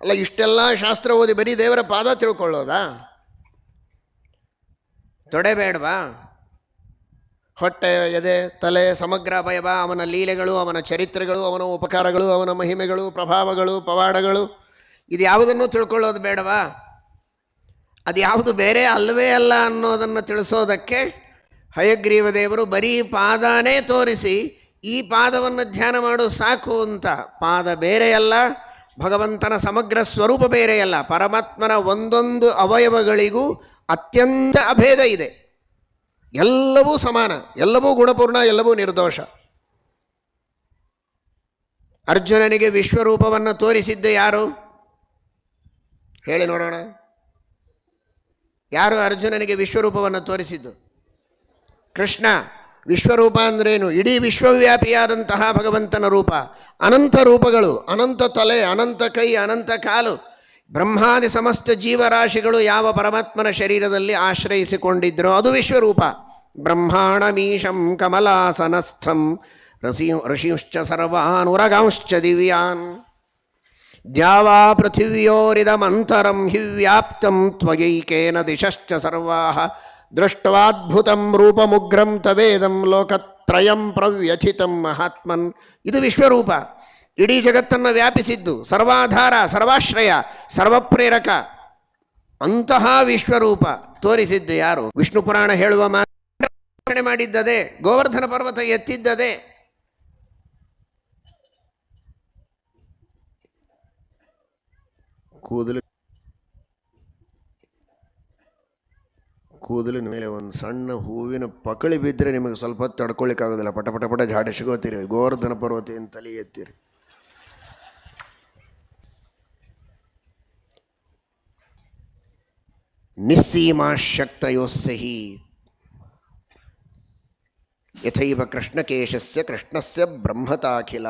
ಅಲ್ಲ, ಇಷ್ಟೆಲ್ಲ ಶಾಸ್ತ್ರ ಓದಿ ಬರೀ ದೇವರ ಪಾದ ತಿಳ್ಕೊಳ್ಳೋದಾ? ತೊಡೆ ಬೇಡವಾ? ಹೊಟ್ಟೆ, ಎದೆ, ತಲೆ, ಸಮಗ್ರ ಅವಯವ, ಅವನ ಲೀಲೆಗಳು, ಅವನ ಚರಿತ್ರೆಗಳು, ಅವನ ಉಪಕಾರಗಳು, ಅವನ ಮಹಿಮೆಗಳು, ಪ್ರಭಾವಗಳು, ಪವಾಡಗಳು, ಇದು ಯಾವುದನ್ನು ತಿಳ್ಕೊಳ್ಳೋದು ಬೇಡವಾ? ಅದು ಯಾವುದು ಬೇರೆ ಅಲ್ಲವೇ ಅಲ್ಲ ಅನ್ನೋದನ್ನು ತಿಳಿಸೋದಕ್ಕೆ ಹಯಗ್ರೀವ ದೇವರು ಬರೀ ಪಾದನೇ ತೋರಿಸಿ ಈ ಪಾದವನ್ನು ಧ್ಯಾನ ಮಾಡು ಸಾಕು ಅಂತ. ಪಾದ ಬೇರೆಯಲ್ಲ, ಭಗವಂತನ ಸಮಗ್ರ ಸ್ವರೂಪ ಬೇರೆಯಲ್ಲ, ಪರಮಾತ್ಮನ ಒಂದೊಂದು ಅವಯವಗಳಿಗೂ ಅತ್ಯಂತ ಅಭೇದ ಇದೆ. ಎಲ್ಲವೂ ಸಮಾನ, ಎಲ್ಲವೂ ಗುಣಪೂರ್ಣ, ಎಲ್ಲವೂ ನಿರ್ದೋಷ. ಅರ್ಜುನನಿಗೆ ವಿಶ್ವರೂಪವನ್ನು ತೋರಿಸಿದ್ದು ಯಾರು? ಹೇಳಿ ನೋಡೋಣ. ಯಾರು ಅರ್ಜುನನಿಗೆ ವಿಶ್ವರೂಪವನ್ನು ತೋರಿಸಿದ್ದು? ಕೃಷ್ಣ ವಿಶ್ವರೂಪ ಅಂದ್ರೇನು? ಇಡೀ ವಿಶ್ವವ್ಯಾಪಿಯಾದಂತಹ ಭಗವಂತನ ರೂಪ. ಅನಂತ ರೂಪಗಳು, ಅನಂತ ತಲೆ, ಅನಂತ ಕೈ, ಅನಂತ ಕಾಲು. ಬ್ರಹ್ಮಾದಿ ಸಮಸ್ತ ಜೀವರಾಶಿಗಳು ಯಾವ ಪರಮಾತ್ಮನ ಶರೀರದಲ್ಲಿ ಆಶ್ರಯಿಸಿಕೊಂಡಿದ್ರೋ ಅದು ವಿಶ್ವರೂಪ. ಬ್ರಹ್ಮಾಣಮೀಶಂ ಕಮಲಾಸನಸ್ಥಂ ಋಷಿಂಶ್ಚ ಸರ್ವಾನುರಗಾಂಶ್ಚ ದಿವ್ಯಾನ್ ದ್ಯಾವಾ ಪೃಥಿವ್ಯೋರಿದಮಂತರಂ ಹಿ ವ್ಯಾಪ್ತಂ ತ್ವಯೈಕೇನ ದಿಶಶ್ಚ ಸರ್ವಾಃ ದೃಷ್ಟ್ವಾದ್ಭುತಂ ರೂಪಮುಗ್ರಂ ತವೇದಂ ಲೋಕತ್ರಯಂ ಪ್ರವ್ಯಥಿತಂ ಮಹಾತ್ಮನ್. ಇದು ವಿಶ್ವರೂಪ. ಇಡೀ ಜಗತ್ತನ್ನು ವ್ಯಾಪಿಸಿದ್ದು, ಸರ್ವಾಧಾರ, ಸರ್ವಾಶ್ರಯ, ಸರ್ವಪ್ರೇರಕ ಅಂತಹ ವಿಶ್ವರೂಪ ತೋರಿಸಿದ್ದು ಯಾರು? ವಿಷ್ಣು ಪುರಾಣ ಹೇಳುವ ಮಾತು ಮಾಡಿದ್ದದೆ, ಗೋವರ್ಧನ ಪರ್ವತ ಎತ್ತಿದ್ದದೆ. ಕೂದಲಿನ ಮೇಲೆ ಒಂದು ಸಣ್ಣ ಹೂವಿನ ಪಕಳಿ ಬಿದ್ದರೆ ನಿಮಗೆ ಸ್ವಲ್ಪ ಹೊತ್ತು ತಡ್ಕೊಳ್ಳಿಕ್ಕಾಗೋದಿಲ್ಲ. ಪಟ ಪಟ ಪಟ ಜಾಡಿಸ್ಕೋತೀರಿ. ಗೋವರ್ಧನ ಪರ್ವತ ಏನು ತಲೆ ಎತ್ತೀರಿ. ನಿಸ್ಸೀಮಾಶಕ್ತಯೋಸ್ಸಹಿ ಯಥೈವ ಕೃಷ್ಣಕೇಶಸ್ಯ ಕೃಷ್ಣಸ್ಯ ಬ್ರಹ್ಮತಾಖಿಲ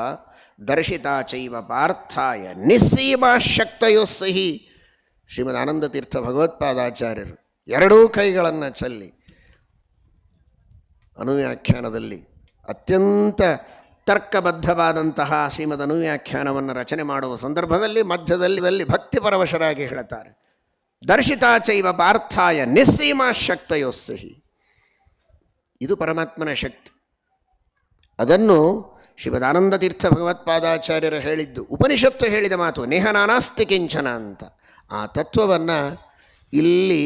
ದರ್ಶಿತಾ ಚೈವ ಪಾರ್ಥಾಯ ನಿಸ್ಸೀಮಾಶಕ್ತಯೋಸ್ಸಹಿ. ಶ್ರೀಮದ್ ಆನಂದ ತೀರ್ಥ ಭಗವತ್ಪಾದಾಚಾರ್ಯರು ಎರಡೂ ಕೈಗಳನ್ನು ಚಲ್ಲಿ ಅನುವ್ಯಾಖ್ಯಾನದಲ್ಲಿ ಅತ್ಯಂತ ತರ್ಕಬದ್ಧವಾದಂತಹ ಶ್ರೀಮದ್ ಅನುವ್ಯಾಖ್ಯಾನವನ್ನು ರಚನೆ ಮಾಡುವ ಸಂದರ್ಭದಲ್ಲಿ ಮಧ್ಯದಲ್ಲಿ ಭಕ್ತಿಪರವಶರಾಗಿ ಹೇಳುತ್ತಾರೆ, ದರ್ಶಿತಾ ಚೈವ ಪಾರ್ಥಾಯ ನಿಸ್ಸೀಮಾಶಕ್ತಯೋಸ್ಸಹಿ. ಇದು ಪರಮಾತ್ಮನ ಶಕ್ತಿ. ಅದನ್ನು ಶ್ರೀಮದಾನಂದ ತೀರ್ಥ ಭಗವತ್ಪಾದಾಚಾರ್ಯರು ಹೇಳಿದ್ದು, ಉಪನಿಷತ್ತು ಹೇಳಿದ ಮಾತು, ನೇಹ ನಾನಾಸ್ತಿ ಕಿಂಚನ ಅಂತ. ಆ ತತ್ವವನ್ನು ಇಲ್ಲಿ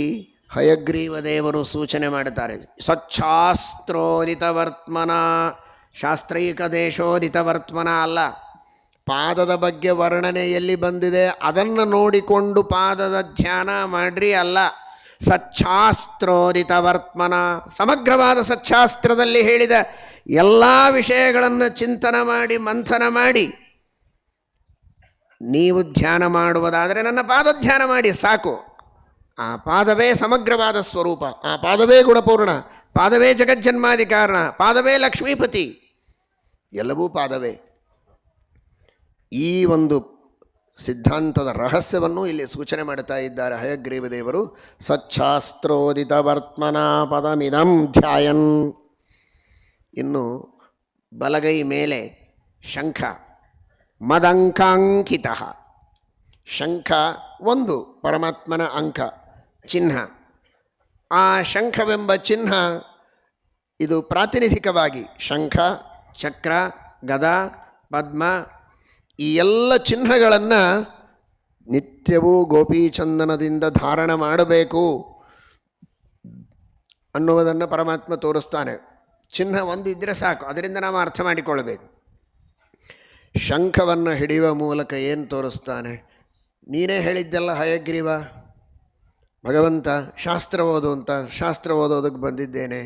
ಹಯಗ್ರೀವ ದೇವರು ಸೂಚನೆ ಮಾಡುತ್ತಾರೆ. ಸ್ವಚ್ಛಾಸ್ತ್ರೋದಿತವರ್ತ್ಮನ, ಶಾಸ್ತ್ರೈಕ ದೇಶೋದಿತವರ್ತ್ಮನ ಅಲ್ಲ. ಪಾದದ ಬಗ್ಗೆ ವರ್ಣನೆ ಎಲ್ಲಿ ಬಂದಿದೆ ಅದನ್ನು ನೋಡಿಕೊಂಡು ಪಾದದ ಧ್ಯಾನ ಮಾಡ್ರಿ ಅಲ್ಲ. ಸಚ್ಛಾಸ್ತ್ರೋದಿತವರ್ತ್ಮನ, ಸಮಗ್ರವಾದ ಸಚ್ಛಾಸ್ತ್ರದಲ್ಲಿ ಹೇಳಿದ ಎಲ್ಲ ವಿಷಯಗಳನ್ನು ಚಿಂತನ ಮಾಡಿ ಮಂಥನ ಮಾಡಿ ನೀವು ಧ್ಯಾನ ಮಾಡುವುದಾದರೆ ನನ್ನ ಪಾದ ಧ್ಯಾನ ಮಾಡಿ ಸಾಕು. ಆ ಪಾದವೇ ಸಮಗ್ರವಾದ ಸ್ವರೂಪ, ಆ ಪಾದವೇ ಗುಣಪೂರ್ಣ, ಪಾದವೇ ಜಗಜ್ಜನ್ಮಾದಿ ಕಾರಣ, ಪಾದವೇ ಲಕ್ಷ್ಮೀಪತಿ, ಎಲ್ಲವೂ ಪಾದವೇ. ಈ ಒಂದು ಸಿದ್ಧಾಂತದ ರಹಸ್ಯವನ್ನು ಇಲ್ಲಿ ಸೂಚನೆ ಮಾಡುತ್ತಾ ಇದ್ದಾರೆ ಹಯಗ್ರೀವ ದೇವರು. ಸಚ್ಛಾಸ್ತ್ರೋದಿತ ವರ್ತಮನಾ ಪದಮಿದಂ ಧ್ಯಾಯನ್. ಇನ್ನು ಬಲಗೈ ಮೇಲೆ ಶಂಖ, ಮದಂಕಾಂಕಿತ. ಶಂಖ ಒಂದು ಪರಮಾತ್ಮನ ಅಂಕ, ಚಿಹ್ನ. ಆ ಶಂಖವೆಂಬ ಚಿಹ್ನ ಇದು ಪ್ರಾತಿನಿಧಿಕವಾಗಿ ಶಂಖ, ಚಕ್ರ, ಗದ, ಪದ್ಮ ಈ ಎಲ್ಲ ಚಿಹ್ನೆಗಳನ್ನು ನಿತ್ಯವೂ ಗೋಪೀಚಂದನದಿಂದ ಧಾರಣ ಮಾಡಬೇಕು ಅನ್ನುವುದನ್ನು ಪರಮಾತ್ಮ ತೋರಿಸ್ತಾನೆ. ಚಿಹ್ನ ಒಂದು ಇದ್ದರೆ ಸಾಕು, ಅದರಿಂದ ನಾವು ಅರ್ಥ ಮಾಡಿಕೊಳ್ಳಬೇಕು. ಶಂಖವನ್ನು ಹಿಡಿಯುವ ಮೂಲಕ ಏನು ತೋರಿಸ್ತಾನೆ? ನೀನೇ ಹೇಳಿದ್ದೆಲ್ಲ ಹಯಗ್ರೀವ, ಭಗವಂತ ಶಾಸ್ತ್ರ ಓದು ಅಂತ. ಶಾಸ್ತ್ರ ಓದೋದಕ್ಕೆ ಬಂದಿದ್ದೇನೆ.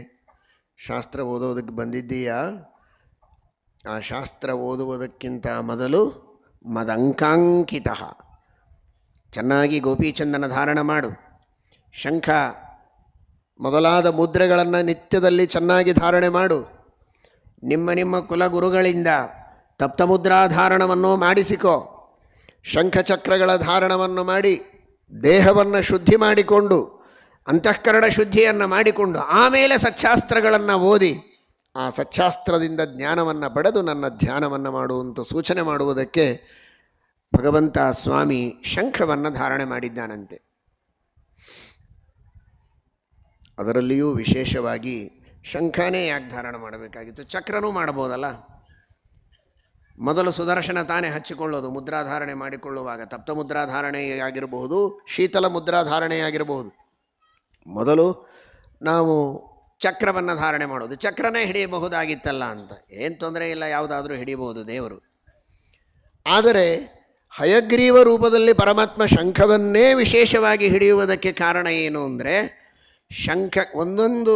ಶಾಸ್ತ್ರ ಓದೋದಕ್ಕೆ ಬಂದಿದ್ದೀಯಾ? ಆ ಶಾಸ್ತ್ರ ಓದುವುದಕ್ಕಿಂತ ಮೊದಲು ಮದಂಕಾಂಕಿತ, ಚೆನ್ನಾಗಿ ಗೋಪೀಚಂದನ ಧಾರಣ ಮಾಡು. ಶಂಖ ಮೊದಲಾದ ಮುದ್ರೆಗಳನ್ನು ನಿತ್ಯದಲ್ಲಿ ಚೆನ್ನಾಗಿ ಧಾರಣೆ ಮಾಡು. ನಿಮ್ಮ ಕುಲಗುರುಗಳಿಂದ ತಪ್ತಮುದ್ರಾಧಾರಣವನ್ನು ಮಾಡಿಸಿಕೋ. ಶಂಖಚಕ್ರಗಳ ಧಾರಣವನ್ನು ಮಾಡಿ ದೇಹವನ್ನು ಶುದ್ಧಿ ಮಾಡಿಕೊಂಡು, ಅಂತಃಕರಣ ಶುದ್ಧಿಯನ್ನು ಮಾಡಿಕೊಂಡು ಆಮೇಲೆ ಸಚ್ಛಾಸ್ತ್ರಗಳನ್ನು ಓದಿ ಆ ಸಚ್ಛಾಸ್ತ್ರದಿಂದ ಜ್ಞಾನವನ್ನು ಪಡೆದು ನನ್ನ ಧ್ಯಾನವನ್ನು ಮಾಡುವಂಥ ಸೂಚನೆ ಮಾಡುವುದಕ್ಕೆ ಭಗವಂತ ಸ್ವಾಮಿ ಶಂಖವನ್ನು ಧಾರಣೆ ಮಾಡಿದ್ದಾನಂತೆ. ಅದರಲ್ಲಿಯೂ ವಿಶೇಷವಾಗಿ ಶಂಖನೇ ಯಾಕೆ ಧಾರಣ ಮಾಡಬೇಕಾಗಿತ್ತು? ಚಕ್ರನೂ ಮಾಡಬಹುದಲ್ಲ. ಮೊದಲು ಸುದರ್ಶನ ತಾನೇ ಹಚ್ಚಿಕೊಳ್ಳೋದು ಮುದ್ರಾಧಾರಣೆ ಮಾಡಿಕೊಳ್ಳುವಾಗ. ತಪ್ತ ಮುದ್ರಾಧಾರಣೆಯಾಗಿರಬಹುದು, ಶೀತಲ ಮುದ್ರಾಧಾರಣೆಯಾಗಿರಬಹುದು. ಮೊದಲು ನಾವು ಚಕ್ರವನ್ನು ಧಾರಣೆ ಮಾಡೋದು. ಚಕ್ರನೇ ಹಿಡಿಯಬಹುದಾಗಿತ್ತಲ್ಲ ಅಂತ. ಏನು ತೊಂದರೆ ಇಲ್ಲ, ಯಾವುದಾದ್ರೂ ಹಿಡಿಯಬಹುದು ದೇವರು. ಆದರೆ ಹಯಗ್ರೀವ ರೂಪದಲ್ಲಿ ಪರಮಾತ್ಮ ಶಂಖವನ್ನೇ ವಿಶೇಷವಾಗಿ ಹಿಡಿಯುವುದಕ್ಕೆ ಕಾರಣ ಏನು ಅಂದರೆ, ಶಂಖ ಒಂದೊಂದು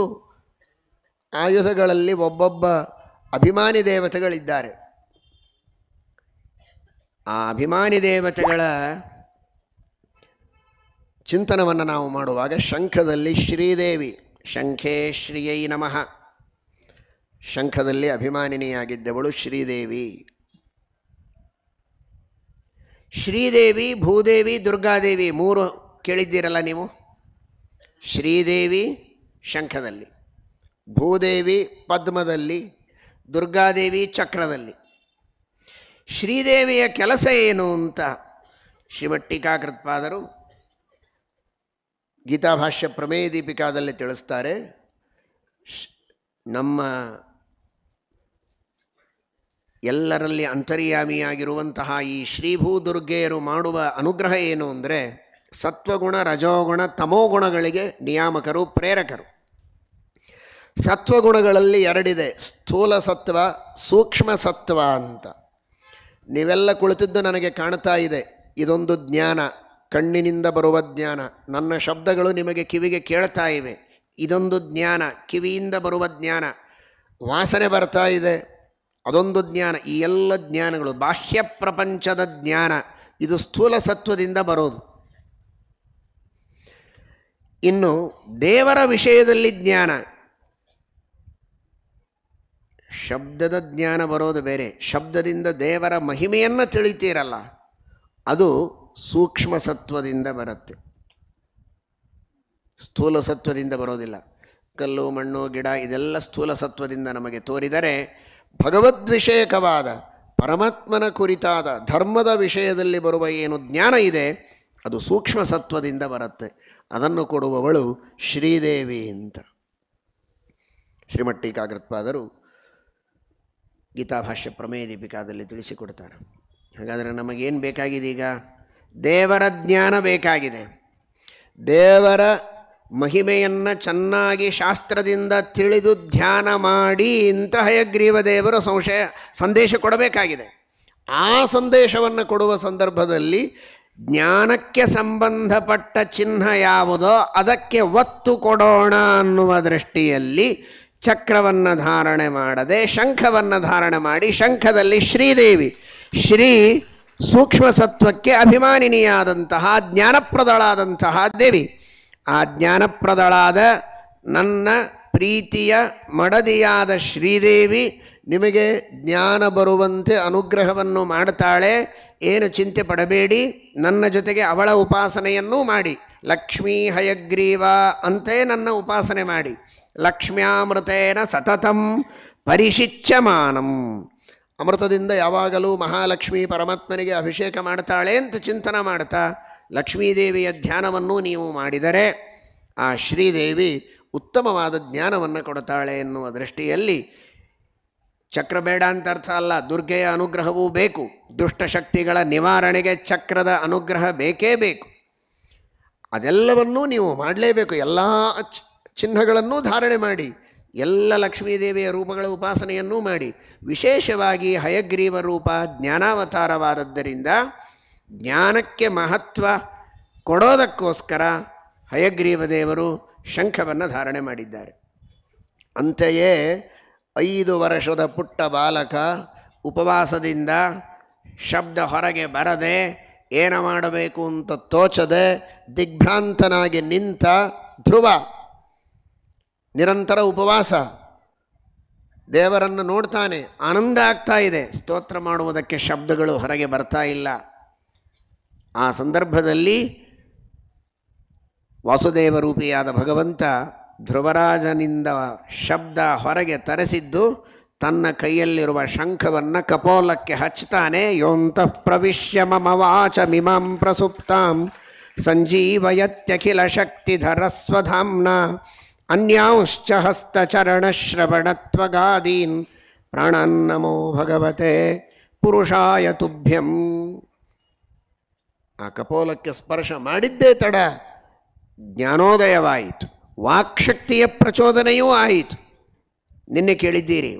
ಆಯುಧಗಳಲ್ಲಿ ಒಬ್ಬೊಬ್ಬ ಅಭಿಮಾನಿ ದೇವತೆಗಳಿದ್ದಾರೆ. ಆ ಅಭಿಮಾನಿ ದೇವತೆಗಳ ಚಿಂತನವನ್ನು ನಾವು ಮಾಡುವಾಗ ಶಂಖದಲ್ಲಿ ಶ್ರೀದೇವಿ, ಶಂಖೇ ಶ್ರೀಯೈ ನಮಃ, ಶಂಖದಲ್ಲಿ ಅಭಿಮಾನಿನಿಯಾಗಿದ್ದವಳು ಶ್ರೀದೇವಿ. ಶ್ರೀದೇವಿ, ಭೂದೇವಿ, ದುರ್ಗಾದೇವಿ ಮೂರು ಕೇಳಿದ್ದೀರಲ್ಲ ನೀವು. ಶ್ರೀದೇವಿ ಶಂಖದಲ್ಲಿ, ಭೂದೇವಿ ಪದ್ಮದಲ್ಲಿ, ದುರ್ಗಾದೇವಿ ಚಕ್ರದಲ್ಲಿ. ಶ್ರೀದೇವಿಯ ಕೆಲಸ ಏನು ಅಂತ ಶ್ರೀಮಠ್ ಟೀಕಾಕೃತ್ಪಾದರು ಗೀತಾಭಾಷ್ಯ ಪ್ರಮೇಯ ದೀಪಿಕಾದಲ್ಲಿ ತಿಳಿಸ್ತಾರೆ. ನಮ್ಮ ಎಲ್ಲರಲ್ಲಿ ಅಂತರ್ಯಾಮಿಯಾಗಿರುವಂತಹ ಈ ಶ್ರೀಭೂದುರ್ಗೆಯರು ಮಾಡುವ ಅನುಗ್ರಹ ಏನು ಅಂದರೆ, ಸತ್ವಗುಣ, ರಜೋಗುಣ, ತಮೋಗುಣಗಳಿಗೆ ನಿಯಾಮಕರು, ಪ್ರೇರಕರು. ಸತ್ವಗುಣಗಳಲ್ಲಿ ಎರಡಿದೆ, ಸ್ಥೂಲ ಸತ್ವ, ಸೂಕ್ಷ್ಮ ಸತ್ವ ಅಂತ. ನೀವೆಲ್ಲ ಕುಳಿತಿದ್ದು ನನಗೆ ಕಾಣ್ತಾ ಇದೆ, ಇದೊಂದು ಜ್ಞಾನ, ಕಣ್ಣಿನಿಂದ ಬರುವ ಜ್ಞಾನ. ನನ್ನ ಶಬ್ದಗಳು ನಿಮಗೆ ಕಿವಿಗೆ ಕೇಳ್ತಾ ಇವೆ, ಇದೊಂದು ಜ್ಞಾನ, ಕಿವಿಯಿಂದ ಬರುವ ಜ್ಞಾನ. ವಾಸನೆ ಬರ್ತಾ ಇದೆ, ಅದೊಂದು ಜ್ಞಾನ. ಈ ಎಲ್ಲ ಜ್ಞಾನಗಳು ಬಾಹ್ಯ ಪ್ರಪಂಚದ ಜ್ಞಾನ, ಇದು ಸ್ಥೂಲ ಸತ್ವದಿಂದ ಬರೋದು. ಇನ್ನು ದೇವರ ವಿಷಯದಲ್ಲಿ ಜ್ಞಾನ, ಶಬ್ದದ ಜ್ಞಾನ ಬರೋದು ಬೇರೆ. ಶಬ್ದದಿಂದ ದೇವರ ಮಹಿಮೆಯನ್ನು ತಿಳಿತೀರಲ್ಲ, ಅದು ಸೂಕ್ಷ್ಮ ಸತ್ವದಿಂದ ಬರುತ್ತೆ, ಸ್ಥೂಲ ಸತ್ವದಿಂದ ಬರೋದಿಲ್ಲ. ಕಲ್ಲು, ಮಣ್ಣು, ಗಿಡ ಇದೆಲ್ಲ ಸ್ಥೂಲ ಸತ್ವದಿಂದ ನಮಗೆ ತೋರಿದರೆ, ಭಗವದ್ವಿಷಯಕವಾದ ಪರಮಾತ್ಮನ ಕುರಿತಾದ ಧರ್ಮದ ವಿಷಯದಲ್ಲಿ ಬರುವ ಏನು ಜ್ಞಾನ ಇದೆ ಅದು ಸೂಕ್ಷ್ಮ ಸತ್ವದಿಂದ ಬರುತ್ತೆ. ಅದನ್ನು ಕೊಡುವವಳು ಶ್ರೀದೇವಿ ಅಂತ ಶ್ರೀಮಠ್ ಟೀಕಾಕೃತ್ಪಾದರು ಗೀತಾಭಾಷ್ಯ ಪ್ರಮೇಯ ದೀಪಿಕಾದಲ್ಲಿ ತಿಳಿಸಿಕೊಡ್ತಾರೆ. ಹಾಗಾದರೆ ನಮಗೇನು ಬೇಕಾಗಿದೆ? ಈಗ ದೇವರ ಜ್ಞಾನ ಬೇಕಾಗಿದೆ. ದೇವರ ಮಹಿಮೆಯನ್ನು ಚೆನ್ನಾಗಿ ಶಾಸ್ತ್ರದಿಂದ ತಿಳಿದು ಧ್ಯಾನ ಮಾಡಿ ಅಂತ ಹಯಗ್ರೀವ ದೇವರು ಸಂದೇಶ ಕೊಡಬೇಕಾಗಿದೆ. ಆ ಸಂದೇಶವನ್ನು ಕೊಡುವ ಸಂದರ್ಭದಲ್ಲಿ ಜ್ಞಾನಕ್ಕೆ ಸಂಬಂಧಪಟ್ಟ ಚಿಹ್ನ ಯಾವುದೋ ಅದಕ್ಕೆ ಒತ್ತು ಕೊಡೋಣ ಅನ್ನುವ ದೃಷ್ಟಿಯಲ್ಲಿ ಚಕ್ರವನ್ನು ಧಾರಣೆ ಮಾಡದೆ ಶಂಖವನ್ನು ಧಾರಣೆ ಮಾಡಿ, ಶಂಖದಲ್ಲಿ ಶ್ರೀದೇವಿ, ಶ್ರೀ ಸೂಕ್ಷ್ಮ ಸತ್ವಕ್ಕೆ ಅಭಿಮಾನಿನಿಯಾದಂತಹ ಜ್ಞಾನಪ್ರದಳಾದಂತಹ ದೇವಿ. ಆ ಜ್ಞಾನಪ್ರದಳಾದ ನನ್ನ ಪ್ರೀತಿಯ ಮಡದಿಯಾದ ಶ್ರೀದೇವಿ ನಿಮಗೆ ಜ್ಞಾನ ಬರುವಂತೆ ಅನುಗ್ರಹವನ್ನು ಮಾಡ್ತಾಳೆ. ಏನು ಚಿಂತೆ ಪಡಬೇಡಿ, ನನ್ನ ಜೊತೆಗೆ ಅವಳ ಉಪಾಸನೆಯನ್ನೂ ಮಾಡಿ. ಲಕ್ಷ್ಮೀ ಹಯಗ್ರೀವ ಅಂತೇ ನನ್ನ ಉಪಾಸನೆ ಮಾಡಿ. ಲಕ್ಷ್ಮ್ಯಾಮೃತೇನ ಸತತಂ ಪರಿಶಿಚ್ಯಮಾನಂ. ಅಮೃತದಿಂದ ಯಾವಾಗಲೂ ಮಹಾಲಕ್ಷ್ಮೀ ಪರಮಾತ್ಮನಿಗೆ ಅಭಿಷೇಕ ಮಾಡ್ತಾಳೆ ಅಂತ ಚಿಂತನೆ ಮಾಡ್ತಾ ಲಕ್ಷ್ಮೀದೇವಿಯ ಧ್ಯಾನವನ್ನು ನೀವು ಮಾಡಿದರೆ ಆ ಶ್ರೀದೇವಿ ಉತ್ತಮವಾದ ಜ್ಞಾನವನ್ನು ಕೊಡ್ತಾಳೆ ಎನ್ನುವ ದೃಷ್ಟಿಯಲ್ಲಿ ಚಕ್ರ ಬೇಡ ಅಂತ ಅರ್ಥ ಅಲ್ಲ, ದುರ್ಗೆಯ ಅನುಗ್ರಹವೂ ಬೇಕು. ದುಷ್ಟಶಕ್ತಿಗಳ ನಿವಾರಣೆಗೆ ಚಕ್ರದ ಅನುಗ್ರಹ ಬೇಕೇ ಬೇಕು. ಅದೆಲ್ಲವನ್ನೂ ನೀವು ಮಾಡಲೇಬೇಕು. ಎಲ್ಲ ಚಿಹ್ನಗಳನ್ನೂ ಧಾರಣೆ ಮಾಡಿ, ಎಲ್ಲ ಲಕ್ಷ್ಮೀದೇವಿಯ ರೂಪಗಳ ಉಪಾಸನೆಯನ್ನೂ ಮಾಡಿ. ವಿಶೇಷವಾಗಿ ಹಯಗ್ರೀವ ರೂಪ ಜ್ಞಾನಾವತಾರವಾದದ್ದರಿಂದ ಜ್ಞಾನಕ್ಕೆ ಮಹತ್ವ ಕೊಡೋದಕ್ಕೋಸ್ಕರ ಹಯಗ್ರೀವ ದೇವರು ಶಂಖವನ್ನು ಧಾರಣೆ ಮಾಡಿದ್ದಾರೆ. ಅಂತೆಯೇ 5 ವರ್ಷದ ಪುಟ್ಟ ಬಾಲಕ ಉಪವಾಸದಿಂದ ಶಬ್ದ ಹೊರಗೆ ಬರದೆ ಏನು ಮಾಡಬೇಕು ಅಂತ ತೋಚದೆ ದಿಗ್ಭ್ರಾಂತನಾಗಿ ನಿಂತ ಧ್ರುವ, ನಿರಂತರ ಉಪವಾಸ, ದೇವರನ್ನು ನೋಡ್ತಾನೆ, ಆನಂದ ಆಗ್ತಾ ಇದೆ, ಸ್ತೋತ್ರ ಮಾಡುವುದಕ್ಕೆ ಶಬ್ದಗಳು ಹೊರಗೆ ಬರ್ತಾ ಇಲ್ಲ. ಆ ಸಂದರ್ಭದಲ್ಲಿ ವಾಸುದೇವ ರೂಪಿಯಾದ ಭಗವಂತ ಧ್ರುವರಾಜನಿಂದ ಶಬ್ದ ಹೊರಗೆ ತರಿಸಿದ್ದು ತನ್ನ ಕೈಯಲ್ಲಿರುವ ಶಂಖವನ್ನು ಕಪೋಲಕ್ಕೆ ಹಚ್ತಾನೆ. ಯೋಂತಃ ಪ್ರವಿಶ್ಯ ಮಮ ವಾಚಮಿಮಾಂ ಪ್ರಸುಪ್ತಾಂ ಸಂಜೀವಯತ್ಯಖಿಲ ಶಕ್ತಿಧರಸ್ವಧಾಮ್ನ ಅನ್ಯಾಂಶ್ಚ ಹಸ್ತಚರಣಶ್ರವಣತ್ವಗಾದೀನ್ ಪ್ರಾಣನ್ನಮೋ ಭಗವತೆ ಪುರುಷಾಯ ತುಭ್ಯಂ. ಆ ಕಪೋಲಕ್ಕೆ ಸ್ಪರ್ಶ ಮಾಡಿದ್ದೇ ತಡ ಜ್ಞಾನೋದಯವಾಯಿತು, ವಾಕ್ಶಕ್ತಿಯ ಪ್ರಚೋದನೆಯೂ ಆಯಿತು. ನಿನ್ನೆ ಕೇಳಿದ್ದೀರಿ,